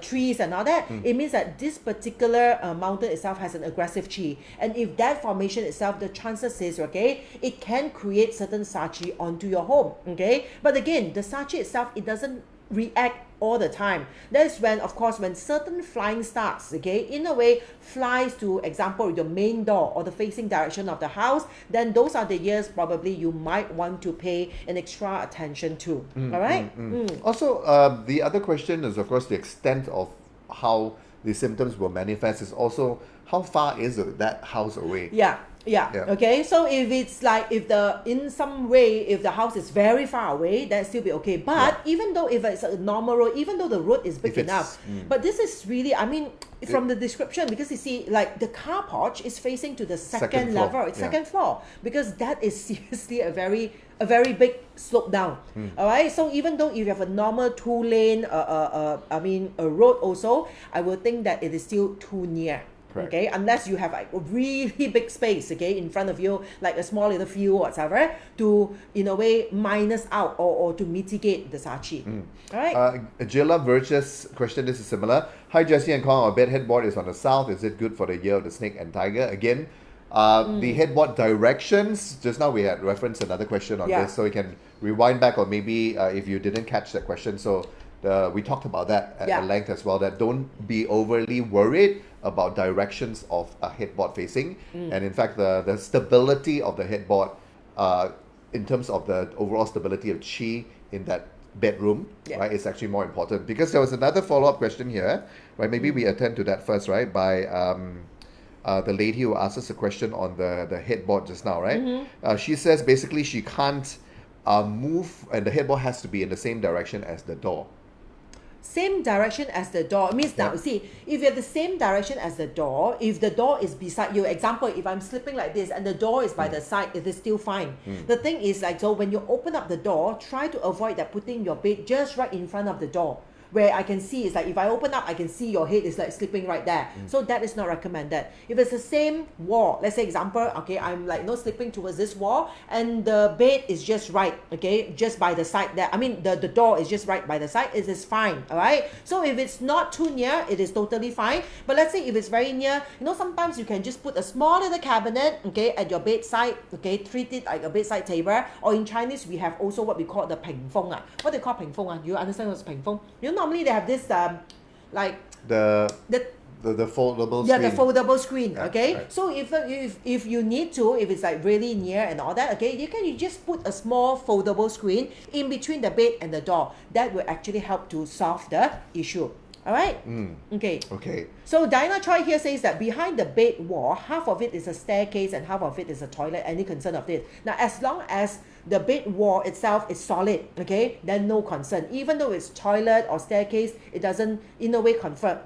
trees and all that. It means that this particular mountain itself has an aggressive chi. And if that formation itself, the chances is, okay, it can create certain sachi onto your home, okay? But again, the sachi itself, it doesn't react all the time. That's when, of course, when certain flying starts, okay, in a way flies to, example, your main door or the facing direction of the house, then those are the years probably you might want to pay an extra attention to. All right? Also, the other question is, of course, the extent of how the symptoms will manifest is also how far is that house away? Yeah. Okay, so if it's like in some way if the house is very far away, then still be okay. But even though if it's a normal road, even though the road is big enough, but this is really, I mean, from the description, because you see, like the car porch is facing to the second level, it's second floor, because that is seriously a very big slope down. All right, so even though if you have a normal 2-lane a road also, I will think that it is still too near. Correct. Okay, unless you have like a really big space, okay, in front of you, like a small little field or whatever, to in a way minus out or to mitigate the sachi. All right. Jilla Virtuous question, this is similar. Hi Jessie and Kong, our bed headboard is on the south. Is it good for the year of the snake and tiger? Again, the headboard directions, just now we had referenced another question on this, so you can rewind back, or maybe if you didn't catch that question, so we talked about that at length as well, that don't be overly worried about directions of a headboard facing. And in fact, the stability of the headboard in terms of the overall stability of chi in that bedroom, right, is actually more important. Because there was another follow-up question here, right? Maybe we attend to that first, right? By the lady who asked us a question on the headboard just now, right? She says basically she can't move, and the headboard has to be in the same direction as the door. Same direction as the door. It means now, see, if you have the same direction as the door, if the door is beside you, example, if I'm sleeping like this and the door is by the side, it is still fine. The thing is like, so when you open up the door, try to avoid that putting your bed just right in front of the door, where I can see, it's like if I open up, I can see your head is like sleeping right there. So that is not recommended. If it's the same wall, let's say example, okay, I'm like sleeping towards this wall and the bed is just right, okay, just by the side there. I mean, the door is just right by the side, it is fine, all right? So if it's not too near, it is totally fine. But let's say if it's very near, sometimes you can just put a small little cabinet, okay, at your bedside, okay, treat it like a bedside table. Or in Chinese, we have also what we call the ping feng. What they call ping feng? Do you understand what's ping feng? Normally they have this like the foldable screen. The foldable screen, okay? Right. So if you need to, if it's like really near and all that, okay, you just put a small foldable screen in between the bed and the door. That will actually help to solve the issue. All right? Okay. So Diana Choi here says that behind the bed wall, half of it is a staircase and half of it is a toilet. Any concern of this? Now, as long as the bed wall itself is solid, okay, then no concern. Even though it's toilet or staircase, it doesn't in a way concern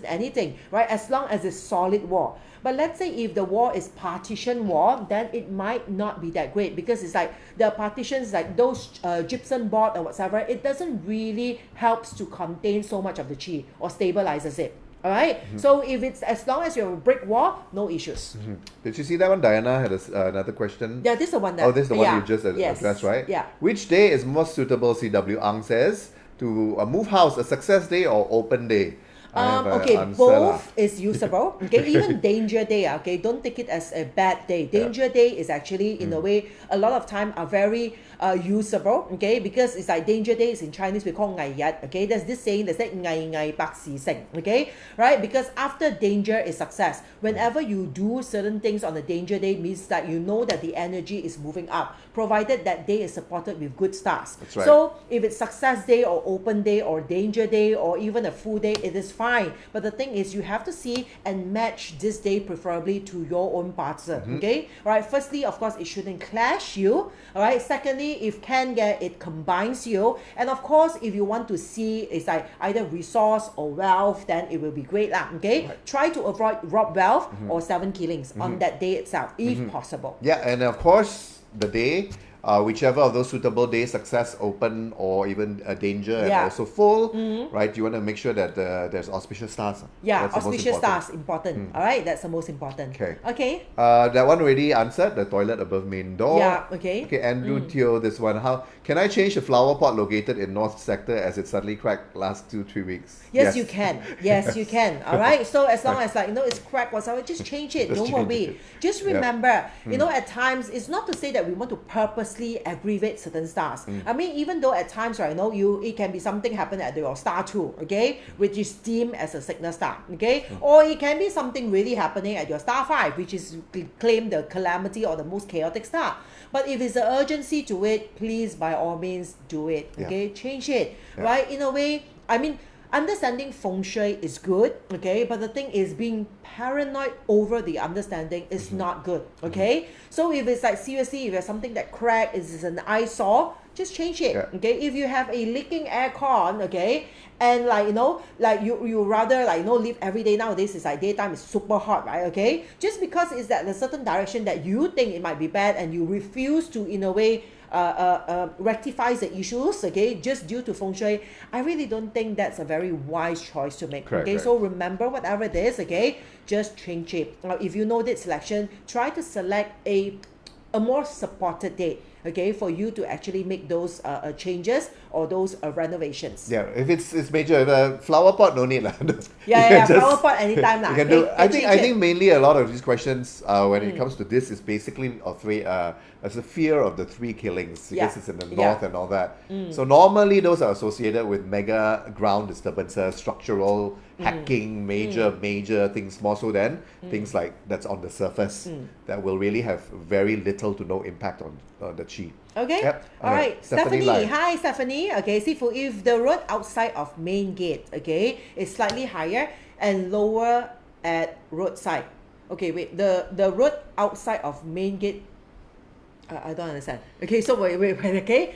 anything, right? As long as it's solid wall. But let's say if the wall is partition wall, then it might not be that great, because it's like the partitions, like those gypsum board or whatever, it doesn't really helps to contain so much of the chi or stabilizes it. All right. So if it's as long as you have a brick wall, no issues. Did you see that one? Diana had another question. Yeah, this is the one that. Oh, this is the one you just addressed, right? Yeah. Which day is most suitable? CW Ang says to move house, a success day or open day. Okay, both is usable. Okay, even danger day, okay, don't take it as a bad day. Danger day is actually, in a way, a lot of time are very usable, okay, because it's like danger days in Chinese we call ngai yat, okay. There's this saying that ngai ngai bak si seng, okay, right? Because after danger is success. Whenever you do certain things on a danger day, means that you know that the energy is moving up, provided that day is supported with good stars. That's right. So if it's success day or open day or danger day or even a full day, it is fine. But the thing is, you have to see and match this day preferably to your own parts, okay? All right, firstly, of course, it shouldn't clash you. All right, secondly, if can get, it combines you. And of course, if you want to see it's like either resource or wealth, then it will be great lah, okay? Right. Try to avoid rob wealth or 7 killings on that day itself, if possible. Yeah, and of course, the day whichever of those suitable days, success, open, or even danger and Yeah. also full, right? You want to make sure that there's auspicious stars. Yeah, That's the most auspicious important. stars, important. All right, that's the most important. Okay. Okay. That one already answered, the toilet above main door. Yeah, okay. Okay, Andrew Teo, this one. How can I change the flower pot located in north sector as it suddenly cracked last 2-3 weeks? Yes, you can. Yes, you can. All right. So as long as it's cracked whatsoever, just change it. Just Don't change worry. it. Just remember, at times it's not to say that we want to purposely aggravate certain stars. I mean, even though at times, right, it can be something happen at your star 2, okay, which is deemed as a signal star, okay, or it can be something really happening at your star 5, which is claimed the calamity or the most chaotic star. But if it's an urgency to it, please by all means do it. Okay, change it. Right? In a way, I mean, understanding Feng Shui is good, okay, but the thing is being paranoid over the understanding is not good, okay. So if it's like seriously, if there's something that cracked, is an eyesore, just change it, okay. If you have a leaking aircon, okay, and you rather live every day nowadays, is like daytime is super hot, right, okay, just because it's that a certain direction that you think it might be bad and you refuse to in a way rectifies the issues, okay, just due to Feng Shui, I really don't think that's a very wise choice to make. Correct, okay, right. so remember, whatever it is, okay, just change it. If you know that selection, try to select a more supported date, okay, for you to actually make those changes or those renovations. Yeah, if it's major, the flower pot no need lah. Yeah, flower pot anytime lah. You can do. Okay, I change think mainly a lot of these questions when it comes to this is basically as a fear of the 3 killings because it's in the north and all that. So normally those are associated with mega ground disturbances, structural hacking, major things, more so than things like that's on the surface that will really have very little to no impact on the chi. Okay. Yep. All right. Stephanie. Lai. Hi, Stephanie. Okay. Sifu, if the road outside of main gate, okay, is slightly higher and lower at roadside. Okay, wait. The road outside of main gate. I don't understand. Okay, so wait. Okay.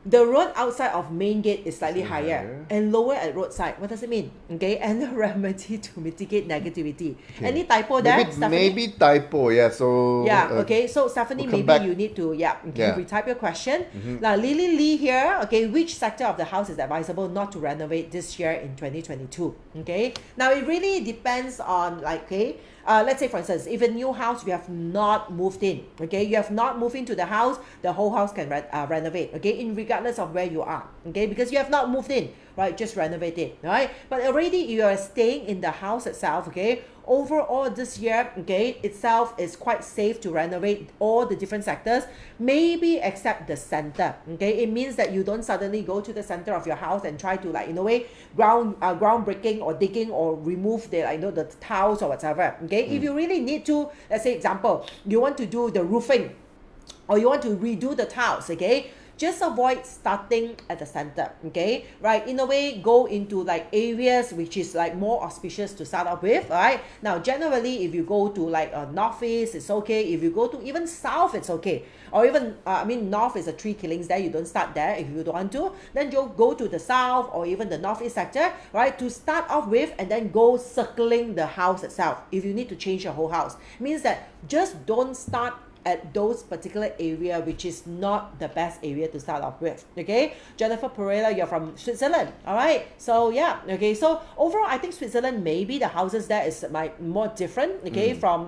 The road outside of main gate is slightly higher and lower at roadside. What does it mean? Okay, and the remedy to mitigate negativity. Okay. Any typo there, Stephanie? Maybe typo, yeah. So okay. So Stephanie, we'll maybe back. you need to retype your question. Now Lily Lee here. Okay, which sector of the house is advisable not to renovate this year in 2022? Okay. Now it really depends on let's say for instance, if a new house you have not moved in, okay, you have not moved into the house, the whole house can renovate, okay, regardless of where you are, okay, because you have not moved in, right, just renovate it, right? But already you are staying in the house itself, okay, overall this year, okay, itself is quite safe to renovate all the different sectors, maybe except the center, okay. It means that you don't suddenly go to the center of your house and try to in a way ground breaking or digging or remove the tiles or whatever, okay. If you really need to, let's say example, you want to do the roofing or you want to redo the tiles, okay, just avoid starting at the center, okay, right? In a way, go into areas which is more auspicious to start off with, all right? Now, generally, if you go to northeast, it's okay. If you go to even south, it's okay. Or even, north is a 3 killings there. You don't start there if you don't want to. Then you go to the south or even the northeast sector, right? To start off with and then go circling the house itself. If you need to change your whole house, means that just don't start at those particular area which is not the best area to start off with, okay. Jennifer Pereira, you're from Switzerland, all right, so yeah, okay, so overall I think Switzerland, maybe the houses there is more different, okay, from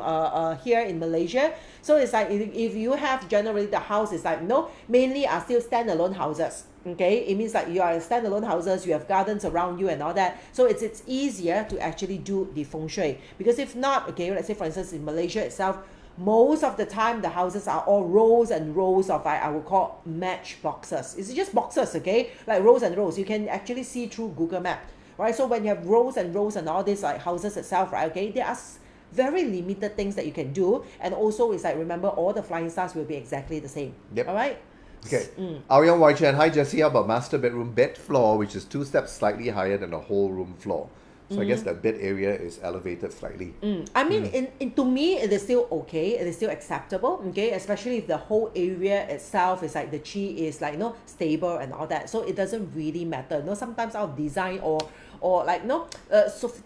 here in Malaysia. So it's if you have generally the house is mainly are still standalone houses, okay. It means you are standalone houses, you have gardens around you and all that, so it's easier to actually do the Feng Shui. Because if not, okay, let's say for instance in Malaysia itself, most of the time the houses are all rows and rows of I would call match boxes. It's just boxes, okay, rows and rows. You can actually see through Google Map, right? So when you have rows and rows and all these houses itself, right, okay, there are very limited things that you can do, and also it's remember all the flying stars will be exactly the same. Yep. All right. Okay. Aoyang Wai Chen, hi Jessie, how about master bedroom bed floor, which is 2 steps slightly higher than the whole room floor? So I guess that bed area is elevated slightly. I mean, to me, it is still okay. It is still acceptable. Okay, especially if the whole area itself is like the chi is like stable and all that. So it doesn't really matter. Sometimes our design or like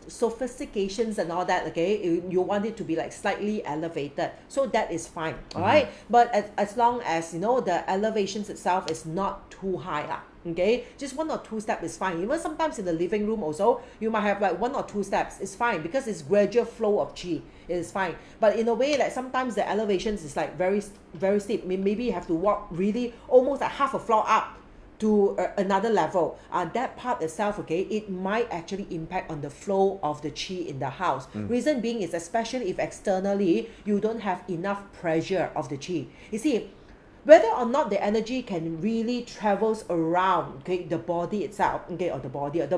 sophistications and all that. Okay, you want it to be like slightly elevated. So that is fine. All right. But as long as the elevations itself is not too high lah. Okay, just 1 or 2 steps is fine. Even sometimes in the living room also, you might have like 1 or 2 steps. It's fine because it's gradual flow of chi. It is fine. But in a way, like sometimes the elevations is like very, very steep. Maybe you have to walk really almost like half a floor up to another level. That part itself, okay, it might actually impact on the flow of the chi in the house. Reason being is especially if externally you don't have enough pressure of the chi. You see, whether or not the energy can really travels around, okay, the body itself, okay, or the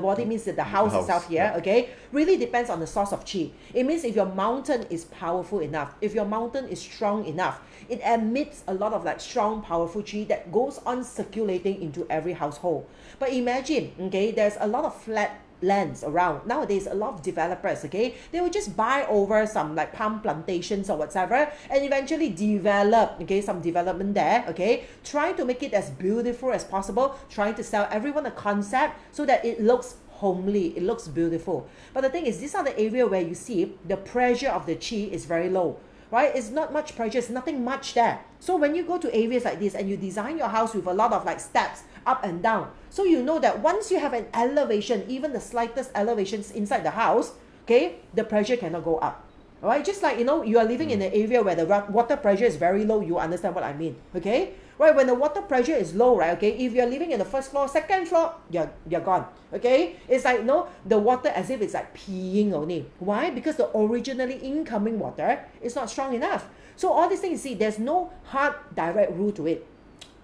body means that the house itself here, okay, really depends on the source of chi. It means if your mountain is powerful enough, if your mountain is strong enough, it emits a lot of like strong, powerful chi that goes on circulating into every household. But imagine, okay, there's a lot of flat lands around. Nowadays, a lot of developers, okay, they will just buy over some like palm plantations or whatever and eventually develop, okay, some development there, okay, trying to make it as beautiful as possible, trying to sell everyone a concept so that it looks homely, it looks beautiful. But the thing is, these are the area where you see the pressure of the chi is very low. Right? It's not much pressure, it's nothing much there. So when you go to areas like this and you design your house with a lot of like steps up and down, so you know that once you have an elevation, even the slightest elevations inside the house, okay, the pressure cannot go up. All right, just like you are living in an area where the water pressure is very low, you understand what I mean, okay? Right, when the water pressure is low, right, okay, if you're living in the first floor, second floor, you're gone, okay? It's like, the water as if it's like peeing only. Why? Because the originally incoming water is not strong enough. So all these things, you see, there's no hard, direct rule to it.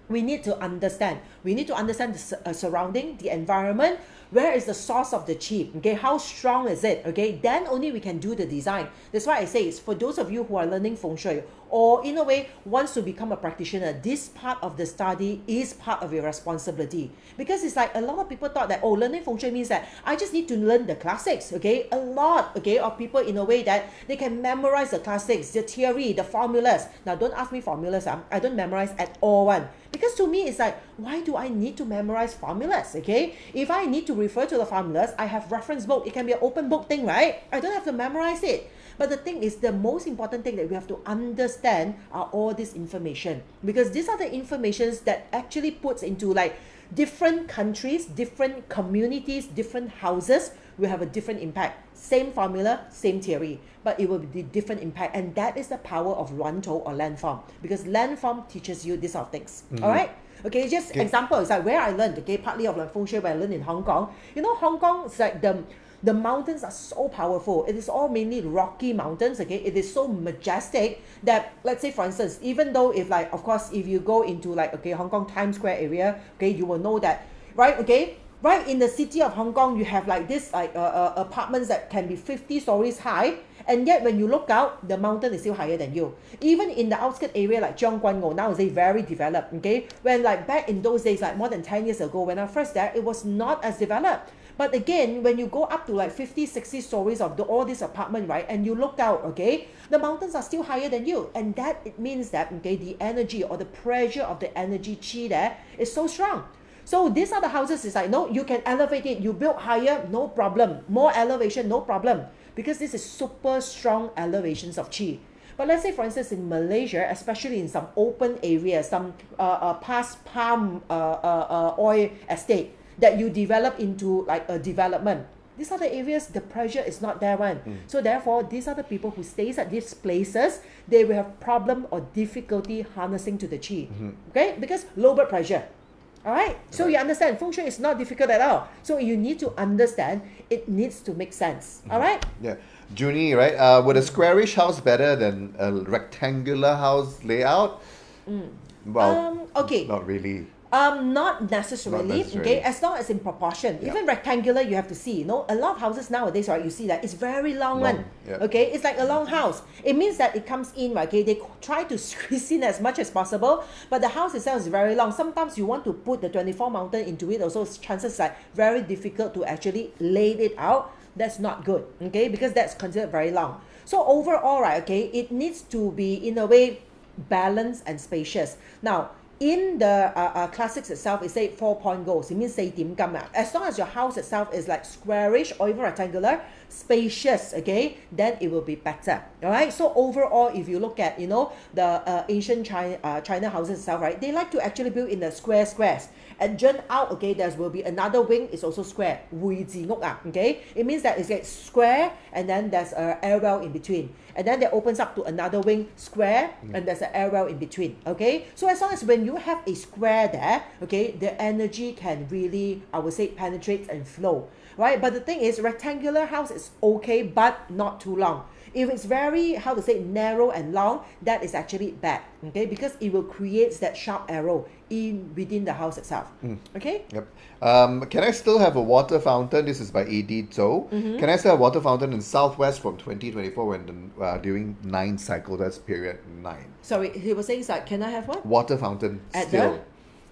We need to understand. We need to understand the surrounding, the environment. Where is the source of the chi? Okay, how strong is it? Okay, then only we can do the design. That's why I say it's for those of you who are learning Feng Shui or in a way wants to become a practitioner, this part of the study is part of your responsibility. Because it's like a lot of people thought that, learning Feng Shui means that I just need to learn the classics, okay? A lot, okay, of people in a way that they can memorize the classics, the theory, the formulas. Now, don't ask me formulas, I don't memorize at all one. Because to me, it's like, why do I need to memorize formulas, okay? If I need to refer to the formulas, I have reference book. It can be an open book thing, right? I don't have to memorize it. But the thing is, the most important thing that we have to understand are all this information. Because these are the informations that actually puts into like different countries, different communities, different houses will have a different impact. Same formula, same theory, but it will be different impact. And that is the power of Ruan-Tou or landform. Because landform teaches you these sort of things. All right? Okay, just example, it's like where I learned, okay, partly of like Feng Shui where I learned in Hong Kong. Hong Kong is like the mountains are so powerful. It is all mainly rocky mountains, okay? It is so majestic that, let's say for instance, even though if like, of course, if you go into like, okay, Hong Kong Times Square area, okay, you will know that, right, okay? Right in the city of Hong Kong, you have like this like apartments that can be 50 stories high, and yet when you look out, the mountain is still higher than you. Even in the outskirts area like Jiang Guan Ngo, now is very developed, okay? When like back in those days, like more than 10 years ago, when I first there, it was not as developed. But again, when you go up to like 50, 60 stories of all this apartment, right, and you look out, okay, the mountains are still higher than you. And that it means that, okay, the energy or the pressure of the energy chi there is so strong. So these are the houses, it's like, no, you can elevate it, you build higher, no problem. More elevation, no problem. Because this is super strong elevations of chi. But let's say, for instance, in Malaysia, especially in some open areas, some past palm oil estate, that you develop into like a development. These are the areas the pressure is not there one. So therefore, these are the people who stays at these places, they will have problem or difficulty harnessing to the chi. Okay? Because low blood pressure. Alright? So you understand, Feng Shui is not difficult at all. So you need to understand, it needs to make sense. Alright? Yeah. Junie, right? Would a squarish house better than a rectangular house layout? Well, okay. Not really. Not necessarily, okay, as long as in proportion. Even rectangular, you have to see, a lot of houses nowadays, right, you see that it's very long one, okay, it's like a long house. It means that it comes in, right, okay, they try to squeeze in as much as possible, but the house itself is very long. Sometimes you want to put the 24 mountain into it also, chances are very difficult to actually lay it out. that's not good, okay, because that's considered very long. So overall, right, okay, it needs to be in a way balanced and spacious. Now, in the classics itself, it say 4-point goals. It means 4點金啊. As long as your house itself is like squarish or even rectangular, spacious, okay, then it will be better. All right. So overall, if you look at, you know, the ancient China houses itself, right, they like to actually build in the squares. And turn out, okay, there will be another wing, it's also square. 會字屋啊, okay? It means that it's like square and then there's a air well in between. And then that opens up to another wing, square, and there's an air well in between, okay? So as long as when you have a square there, okay, the energy can really, I would say, penetrate and flow, right? But the thing is, rectangular house is okay, but not too long. If it's very, how to say, narrow and long, that is actually bad, okay? Because it will create that sharp arrow within the house itself, okay? Yep. Can I still have a water fountain? This is by A.D. Zhou. Can I still have a water fountain in Southwest from 2024 when during 9 cycle? That's period 9. Sorry, he was saying that, can I have what? Water fountain At still. the?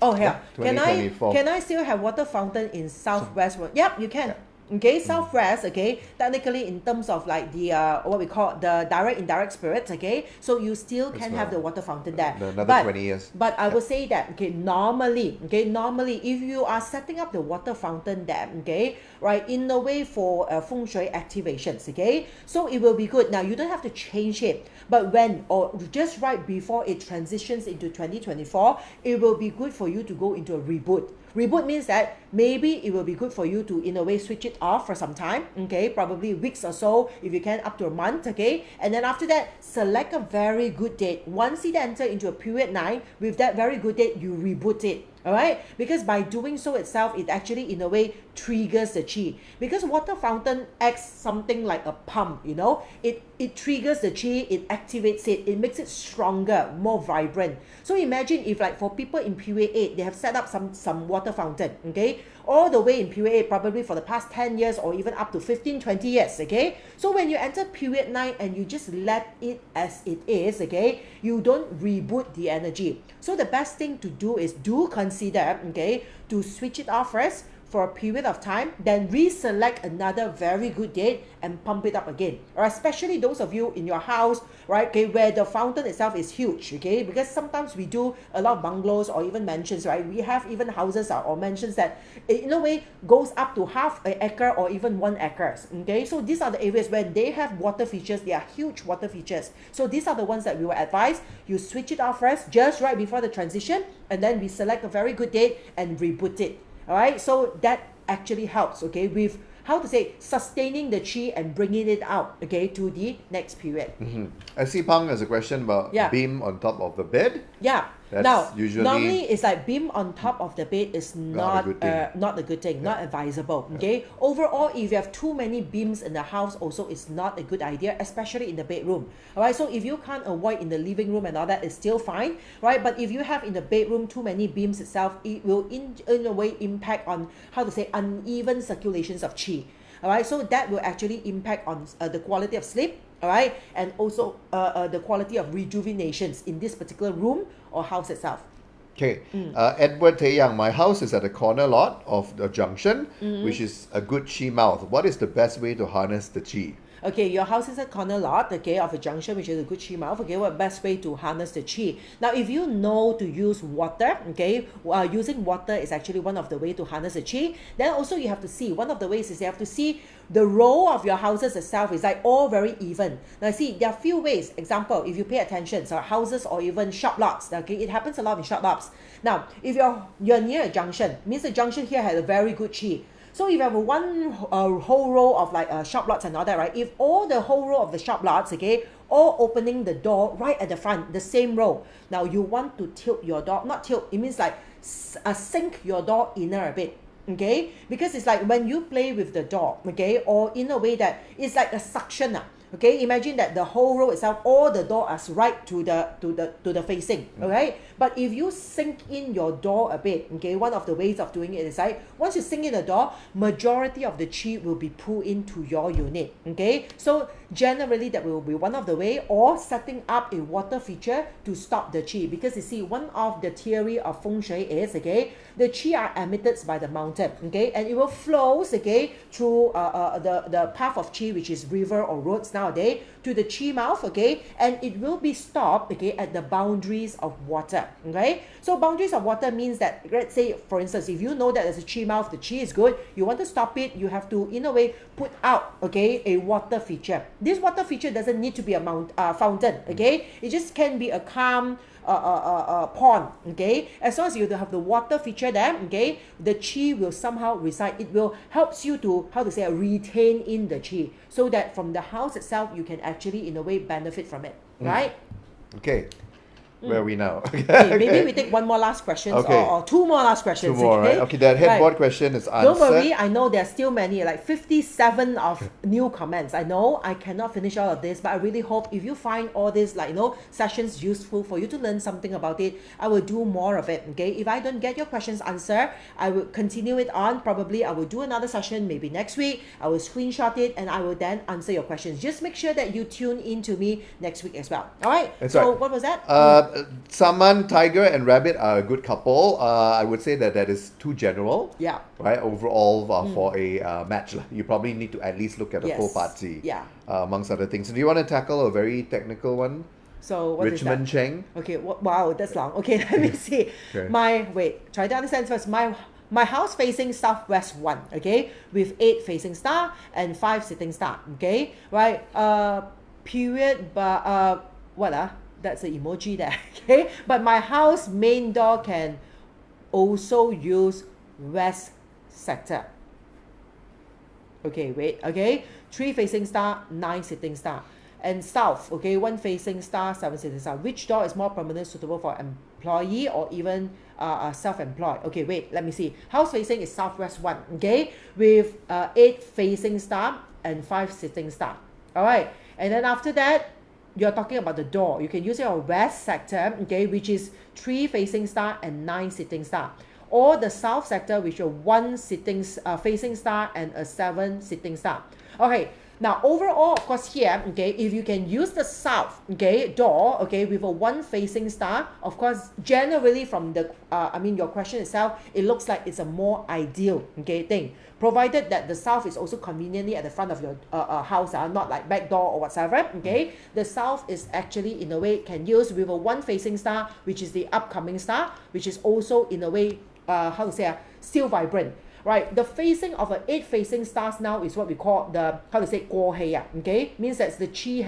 Oh, yeah. Can 2024. I still have water fountain in Southwest? Yep, you can. Yeah. Okay, Southwest, okay, technically in terms of like the what we call the direct indirect spirits, okay, so you still can have the water fountain there. Another 20 years. But I would say that, okay, normally if you are setting up the water fountain there, okay, right, in a way for Feng Shui activations, okay, so it will be good. Now you don't have to change it, but when or just right before it transitions into 2024, it will be good for you to go into a reboot. Reboot means that maybe it will be good for you to, in a way, switch it off for some time, okay, probably weeks or so, if you can, up to a month, okay, and then after that, select a very good date. Once it enter into a period 9, with that very good date, you reboot it. All right, because by doing so itself, it actually in a way triggers the chi. Because water fountain acts something like a pump, you know, it triggers the chi, it activates it makes it stronger, more vibrant. So imagine if like for people in period 8, they have set up some water fountain, okay, all the way in period 8, probably for the past 10 years or even up to 15-20 years, okay. So when you enter period 9 and you just let it as it is, okay, you don't reboot the energy. So the best thing to do is consider, okay, to switch it off first for a period of time, then reselect another very good date and pump it up again. Or especially those of you in your house, right, okay, where the fountain itself is huge, okay, because sometimes we do a lot of bungalows or even mansions, right, we have even houses or mansions that in a way goes up to half an acre or even 1 acre, okay. So these are the areas where they have water features, they are huge water features. So these are the ones that we will advise you switch it off first just right before the transition, and then we select a very good date and reboot it. All right, so that actually helps, okay, with how to say sustaining the chi and bringing it out, okay, to the next period. I see Pang has a question about beam on top of the bed. Yeah. That's now, usually normally it's like beam on top of the bed is not a good thing, not advisable. Okay. Overall, if you have too many beams in the house, also it's not a good idea, especially in the bedroom. All right. So if you can't avoid in the living room and all that, it's still fine, right? But if you have in the bedroom too many beams itself, it will in a way impact on how to say uneven circulations of chi. All right. So that will actually impact on the quality of sleep. All right, and also the quality of rejuvenations in this particular room or house itself. Okay, Edward Taeyang, my house is at the corner lot of the junction, which is a good chi mouth. What is the best way to harness the chi? Okay, your house is a corner lot, okay, of a junction, which is a good chi mouth. Okay, what best way to harness the chi? Now, if you know to use water, okay, using water is actually one of the way to harness the chi. Then also you have to see, one of the ways is you have to see the row of your houses itself is like all very even. Now, see, there are few ways. Example, if you pay attention, so houses or even shop lots, okay, it happens a lot in shop lots. Now, if you're near a junction, means the junction here has a very good chi. So if you have one whole row of like shop lots and all that, right? If all the whole row of the shop lots, okay, all opening the door right at the front, the same row. Now you want to tilt your door, not tilt, it means like sink your door inner a bit, okay? Because it's like when you play with the door, okay, or in a way that it's like a suction. Okay, imagine that the whole row itself, all the doors are right to the facing, okay? But if you sink in your door a bit, okay, one of the ways of doing it is like, once you sink in the door, majority of the chi will be pulled into your unit, okay? So generally that will be one of the way, or setting up a water feature to stop the qi. Because you see, one of the theory of Feng Shui is, okay, the qi are emitted by the mountain, okay, and it will flows, okay, through the path of qi, which is river or roads nowadays, to the qi mouth, okay, and it will be stopped, okay, at the boundaries of water, okay. So boundaries of water means that, let's say, for instance, if you know that there's a qi mouth, the qi is good, you want to stop it, you have to, in a way, put out, okay, a water feature. This water feature doesn't need to be a fountain, okay, it just can be a calm pond, okay. As long as you have the water feature there, okay, the qi will somehow reside. It will helps you to, how to say, retain in the qi, so that from the house itself you can actually in a way benefit from it, right? Okay. Where are we now? Okay, maybe we take one more last question, Okay. or two more last questions. Two more, okay? right? Okay, that headboard question is answered. Don't worry, I know there's still many, like 57 of new comments. I know I cannot finish all of this, but I really hope if you find all this, like, sessions useful for you to learn something about it, I will do more of it, okay? If I don't get your questions answered, I will continue it on. Probably I will do another session, maybe next week. I will screenshot it and I will then answer your questions. Just make sure that you tune in to me next week as well. All right? That's so right. what was that? Saman, Tiger, and Rabbit are a good couple. I would say that is too general. Yeah. Right, overall for a match. You probably need to at least look at the Yes. full party. Yeah. Amongst other things. Do you want to tackle a very technical one? So what is that? Richmond Cheng? Okay, wow, that's long. Okay, let me see. Okay. Try to understand first. My house facing southwest 1, okay, with 8 facing star and 5 sitting star, okay, right? Period, but that's the emoji there, okay. But my house main door can also use west sector. Okay, wait, okay, 3 facing star, 9 sitting star. And south, okay, 1 facing star, 7 sitting star. Which door is more permanent, suitable for employee or even self-employed? Okay, wait, let me see. House facing is southwest 1, okay, with 8 facing star and 5 sitting star. All right, and then after that, you're talking about the door. You can use your west sector, okay, which is 3 facing star and 9 sitting star. Or the south sector, which is 1 facing star and a 7 sitting star. Okay, now overall, of course, here, okay, if you can use the south, okay, door, okay, with a 1 facing star, of course, generally from the, your question itself, it looks like it's a more ideal, okay, thing. Provided that the south is also conveniently at the front of your house, not like back door or whatsoever, okay. The south is actually, in a way, can use with a 1 facing star, which is the upcoming star, which is also, in a way, still vibrant. Right, the facing of an 8 facing stars now is what we call the, guo hei, okay? Means that the qi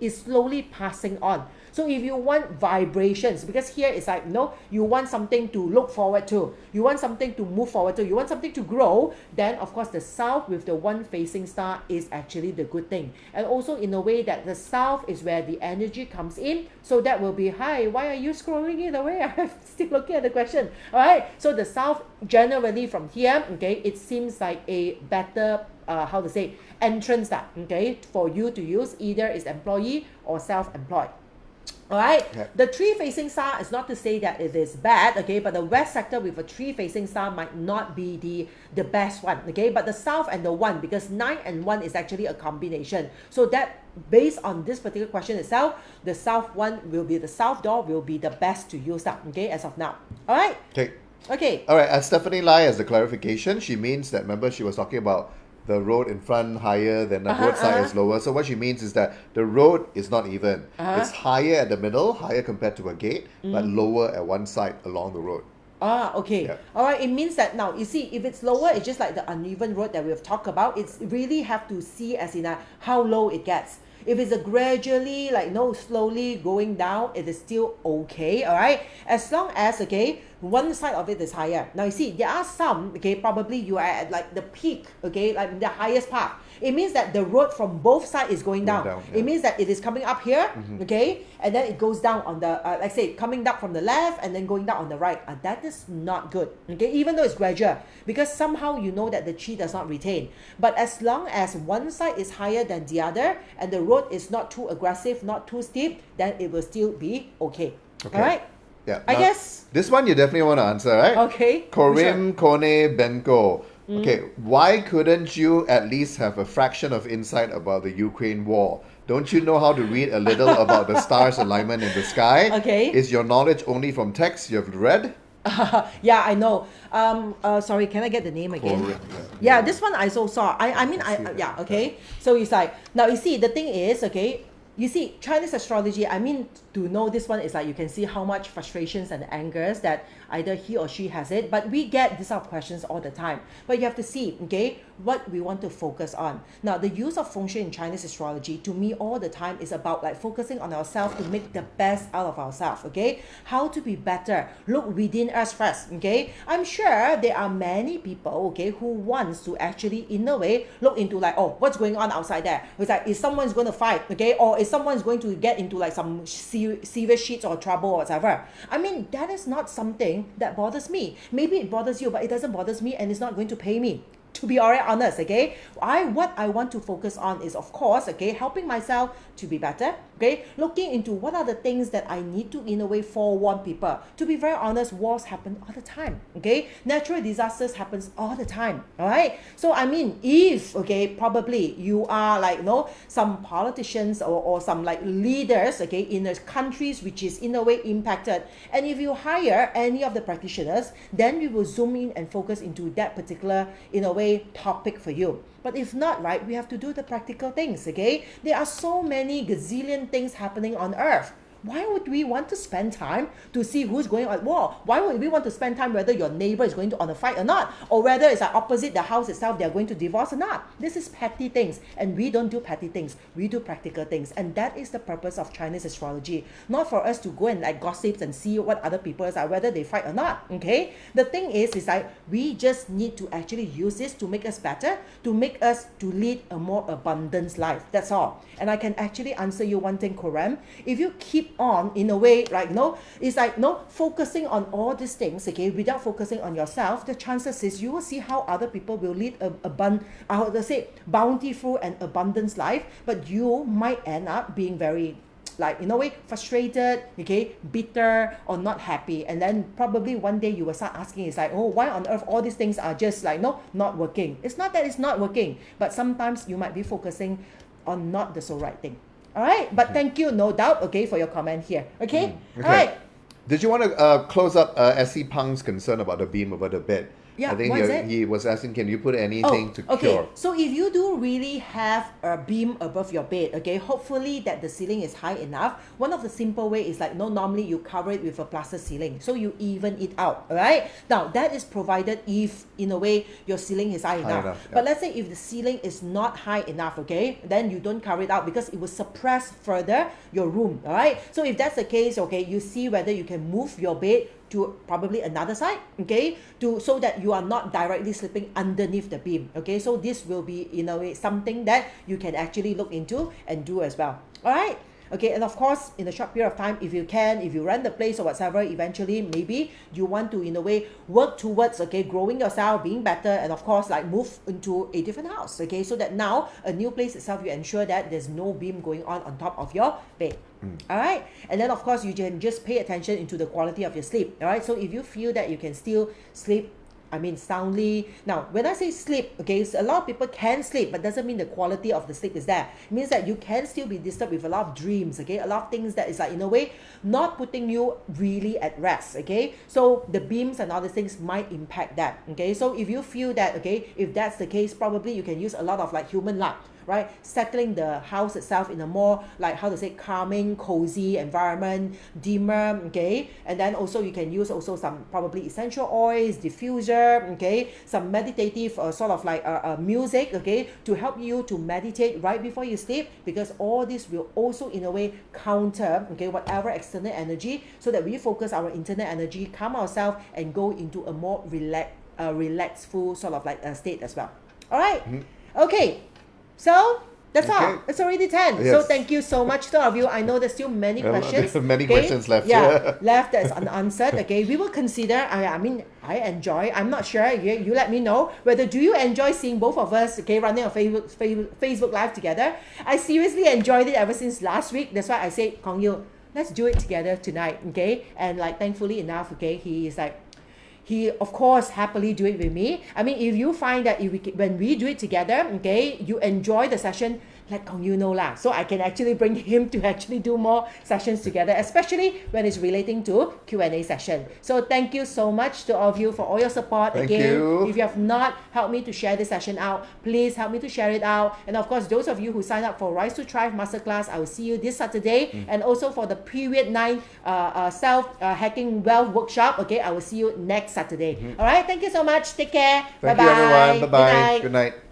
is slowly passing on. So if you want vibrations, because here it's like, you want something to look forward to, you want something to move forward to, you want something to grow, then of course the south with the 1 facing star is actually the good thing. And also in a way that the south is where the energy comes in, so that will be, hi, why are you scrolling it away? I'm still looking at the question. All right, so the south generally from here, okay, it seems like a better entrance that, okay, for you to use, either is employee or self-employed. All right, the 3 facing star is not to say that it is bad, okay, but the west sector with a 3 facing star might not be the best one, okay, but the south and the 1, because 9 and 1 is actually a combination. So that, based on this particular question itself, the south one will be, the south door will be the best to use up, okay, as of now. All right. Okay. All right, as Stephanie Lai has the clarification, she means that, remember, she was talking about the road in front higher than the roadside is lower. So what she means is that the road is not even. It's higher at the middle, higher compared to a gate, but lower at one side along the road. Okay. Yeah. All right. It means that now, you see, if it's lower, it's just like the uneven road that we've talked about. It's really have to see as in how low it gets. If it's a gradually, slowly going down, it is still okay, all right? As long as, okay, one side of it is higher. Now, you see, there are some, okay, probably you are at like the peak, okay, like the highest part. It means that the road from both sides is going down. Yeah. It means that it is coming up here, okay, and then it goes down on the, let's say, coming down from the left and then going down on the right. That is not good, okay, even though it's gradual, because somehow you know that the qi does not retain. But as long as one side is higher than the other and the road is not too aggressive, not too steep, then it will still be okay. All right? Yeah. I guess. This one you definitely want to answer, right? Okay. Corinne Kone Benko. Okay, why couldn't you at least have a fraction of insight about the Ukraine war? Don't you know how to read a little about the stars' alignment in the sky? Okay. Is your knowledge only from texts you've read? Yeah, I know. Sorry, can I get the name again? Correct, Yeah, this one I also saw. Yeah, okay. So it's like, now you see, the thing is, okay, you see, Chinese astrology, I mean, to know this one is like you can see how much frustrations and angers that either he or she has it, but we get these sort of questions all the time. But you have to see, okay, what we want to focus on. Now, the use of Feng Shui in Chinese astrology, to me, all the time is about like focusing on ourselves to make the best out of ourselves, okay? How to be better. Look within us first, okay? I'm sure there are many people, okay, who wants to actually, in a way, look into like, oh, what's going on outside there? It's like, is someone's going to fight, okay? Or is someone's going to get into like some serious shit or trouble or whatever? I mean, that is not something that bothers me. Maybe it bothers you, but it doesn't bother me, and it's not going to pay me. To be alright honest, okay, what I want to focus on is, of course, okay, helping myself to be better, okay, looking into what are the things that I need to, in a way, forewarn people. To be very honest, wars happen all the time, okay, natural disasters happens all the time, all right. So I mean, if, okay, probably you are like, you know, some politicians or some like leaders, okay, in the countries which is in a way impacted, and if you hire any of the practitioners, then we will zoom in and focus into that particular, in a way, topic for you. But if not, right, we have to do the practical things, okay? There are so many gazillion things happening on earth. Why would we want to spend time to see who's going on war? Why would we want to spend time whether your neighbor is going to on a fight or not? Or whether it's like opposite the house itself, they're going to divorce or not? This is petty things. And we don't do petty things. We do practical things. And that is the purpose of Chinese astrology. Not for us to go and like gossip and see what other people are, whether they fight or not. Okay? The thing is like we just need to actually use this to make us better, to make us to lead a more abundant life. That's all. And I can actually answer you one thing, Koram. If you keep on in a way like, no, it's like, no, focusing on all these things, okay, without focusing on yourself, the chances is you will see how other people will lead a bountiful and abundance life, but you might end up being very, like, in a way, frustrated, okay, bitter, or not happy. And then probably one day you will start asking, it's like, oh, why on earth all these things are just like, no, not working? It's not that it's not working, but sometimes you might be focusing on not the so right thing. All right, but thank you, no doubt, okay, for your comment here. Okay, Okay. all right. Did you want to close up S.C. Pang's concern about the beam over the bed? Yeah, I think what is it? he was asking, can you put anything to okay. cure? So if you do really have a beam above your bed, okay, hopefully that the ceiling is high enough. One of the simple way is like, no, normally you cover it with a plaster ceiling, so you even it out. All right. Now that is provided if, in a way, your ceiling is high enough. Yeah. But let's say if the ceiling is not high enough, okay, then you don't cover it out because it will suppress further your room. All right. So if that's the case, okay, you see whether you can move your bed to probably another side, okay, so that you are not directly sleeping underneath the beam, okay. So this will be, in a way, something that you can actually look into and do as well. All right. Okay, and of course, in a short period of time, if you rent the place or whatever, eventually maybe you want to, in a way, work towards, okay, growing yourself, being better, and of course, like move into a different house, okay, so that now a new place itself, you ensure that there's no beam going on top of your bed. All right, and then of course you can just pay attention into the quality of your sleep. All right, so if you feel that you can still sleep, I mean, soundly. Now, when I say sleep, okay, so a lot of people can sleep, but doesn't mean the quality of the sleep is there. It means that you can still be disturbed with a lot of dreams, okay, a lot of things that is like, in a way, not putting you really at rest, okay. So the beams and other things might impact that, okay. So if you feel that, okay, if that's the case, probably you can use a lot of like human light, right? Settling the house itself in a more, like, how to say, calming, cozy environment, dimmer, okay? And then also you can use also some probably essential oils, diffuser, okay? Some meditative sort of like music, okay? To help you to meditate right before you sleep, because all this will also in a way counter, okay, whatever external energy, so that we focus our internal energy, calm ourselves, and go into a more relaxful sort of like state as well. All right? Okay. So that's all. It's already 10. Yes. So thank you so much to all of you. I know there's still many questions. There's many questions left. Yeah, left that's unanswered. Okay, we will consider. I mean, I enjoy. I'm not sure. You let me know whether do you enjoy seeing both of us, okay, running a Facebook Live together. I seriously enjoyed it ever since last week. That's why I said, Kong Yu, let's do it together tonight, okay? And like, thankfully enough, okay, he is like, he of course happily do it with me. I mean, if you find that when we do it together, okay, you enjoy the session, let Kong you know lah. So I can actually bring him to actually do more sessions together, especially when it's relating to Q&A session. So thank you so much to all of you for all your support. Thank Again, you. if you have not helped me to share this session out, please help me to share it out. And of course, those of you who sign up for Rise to Thrive Masterclass, I will see you this Saturday. And also for the Period 9 Self-Hacking Wealth Workshop, okay, I will see you next Saturday. All right, thank you so much. Take care. Thank Bye-bye. you, everyone. Good Bye-bye. night. Good night.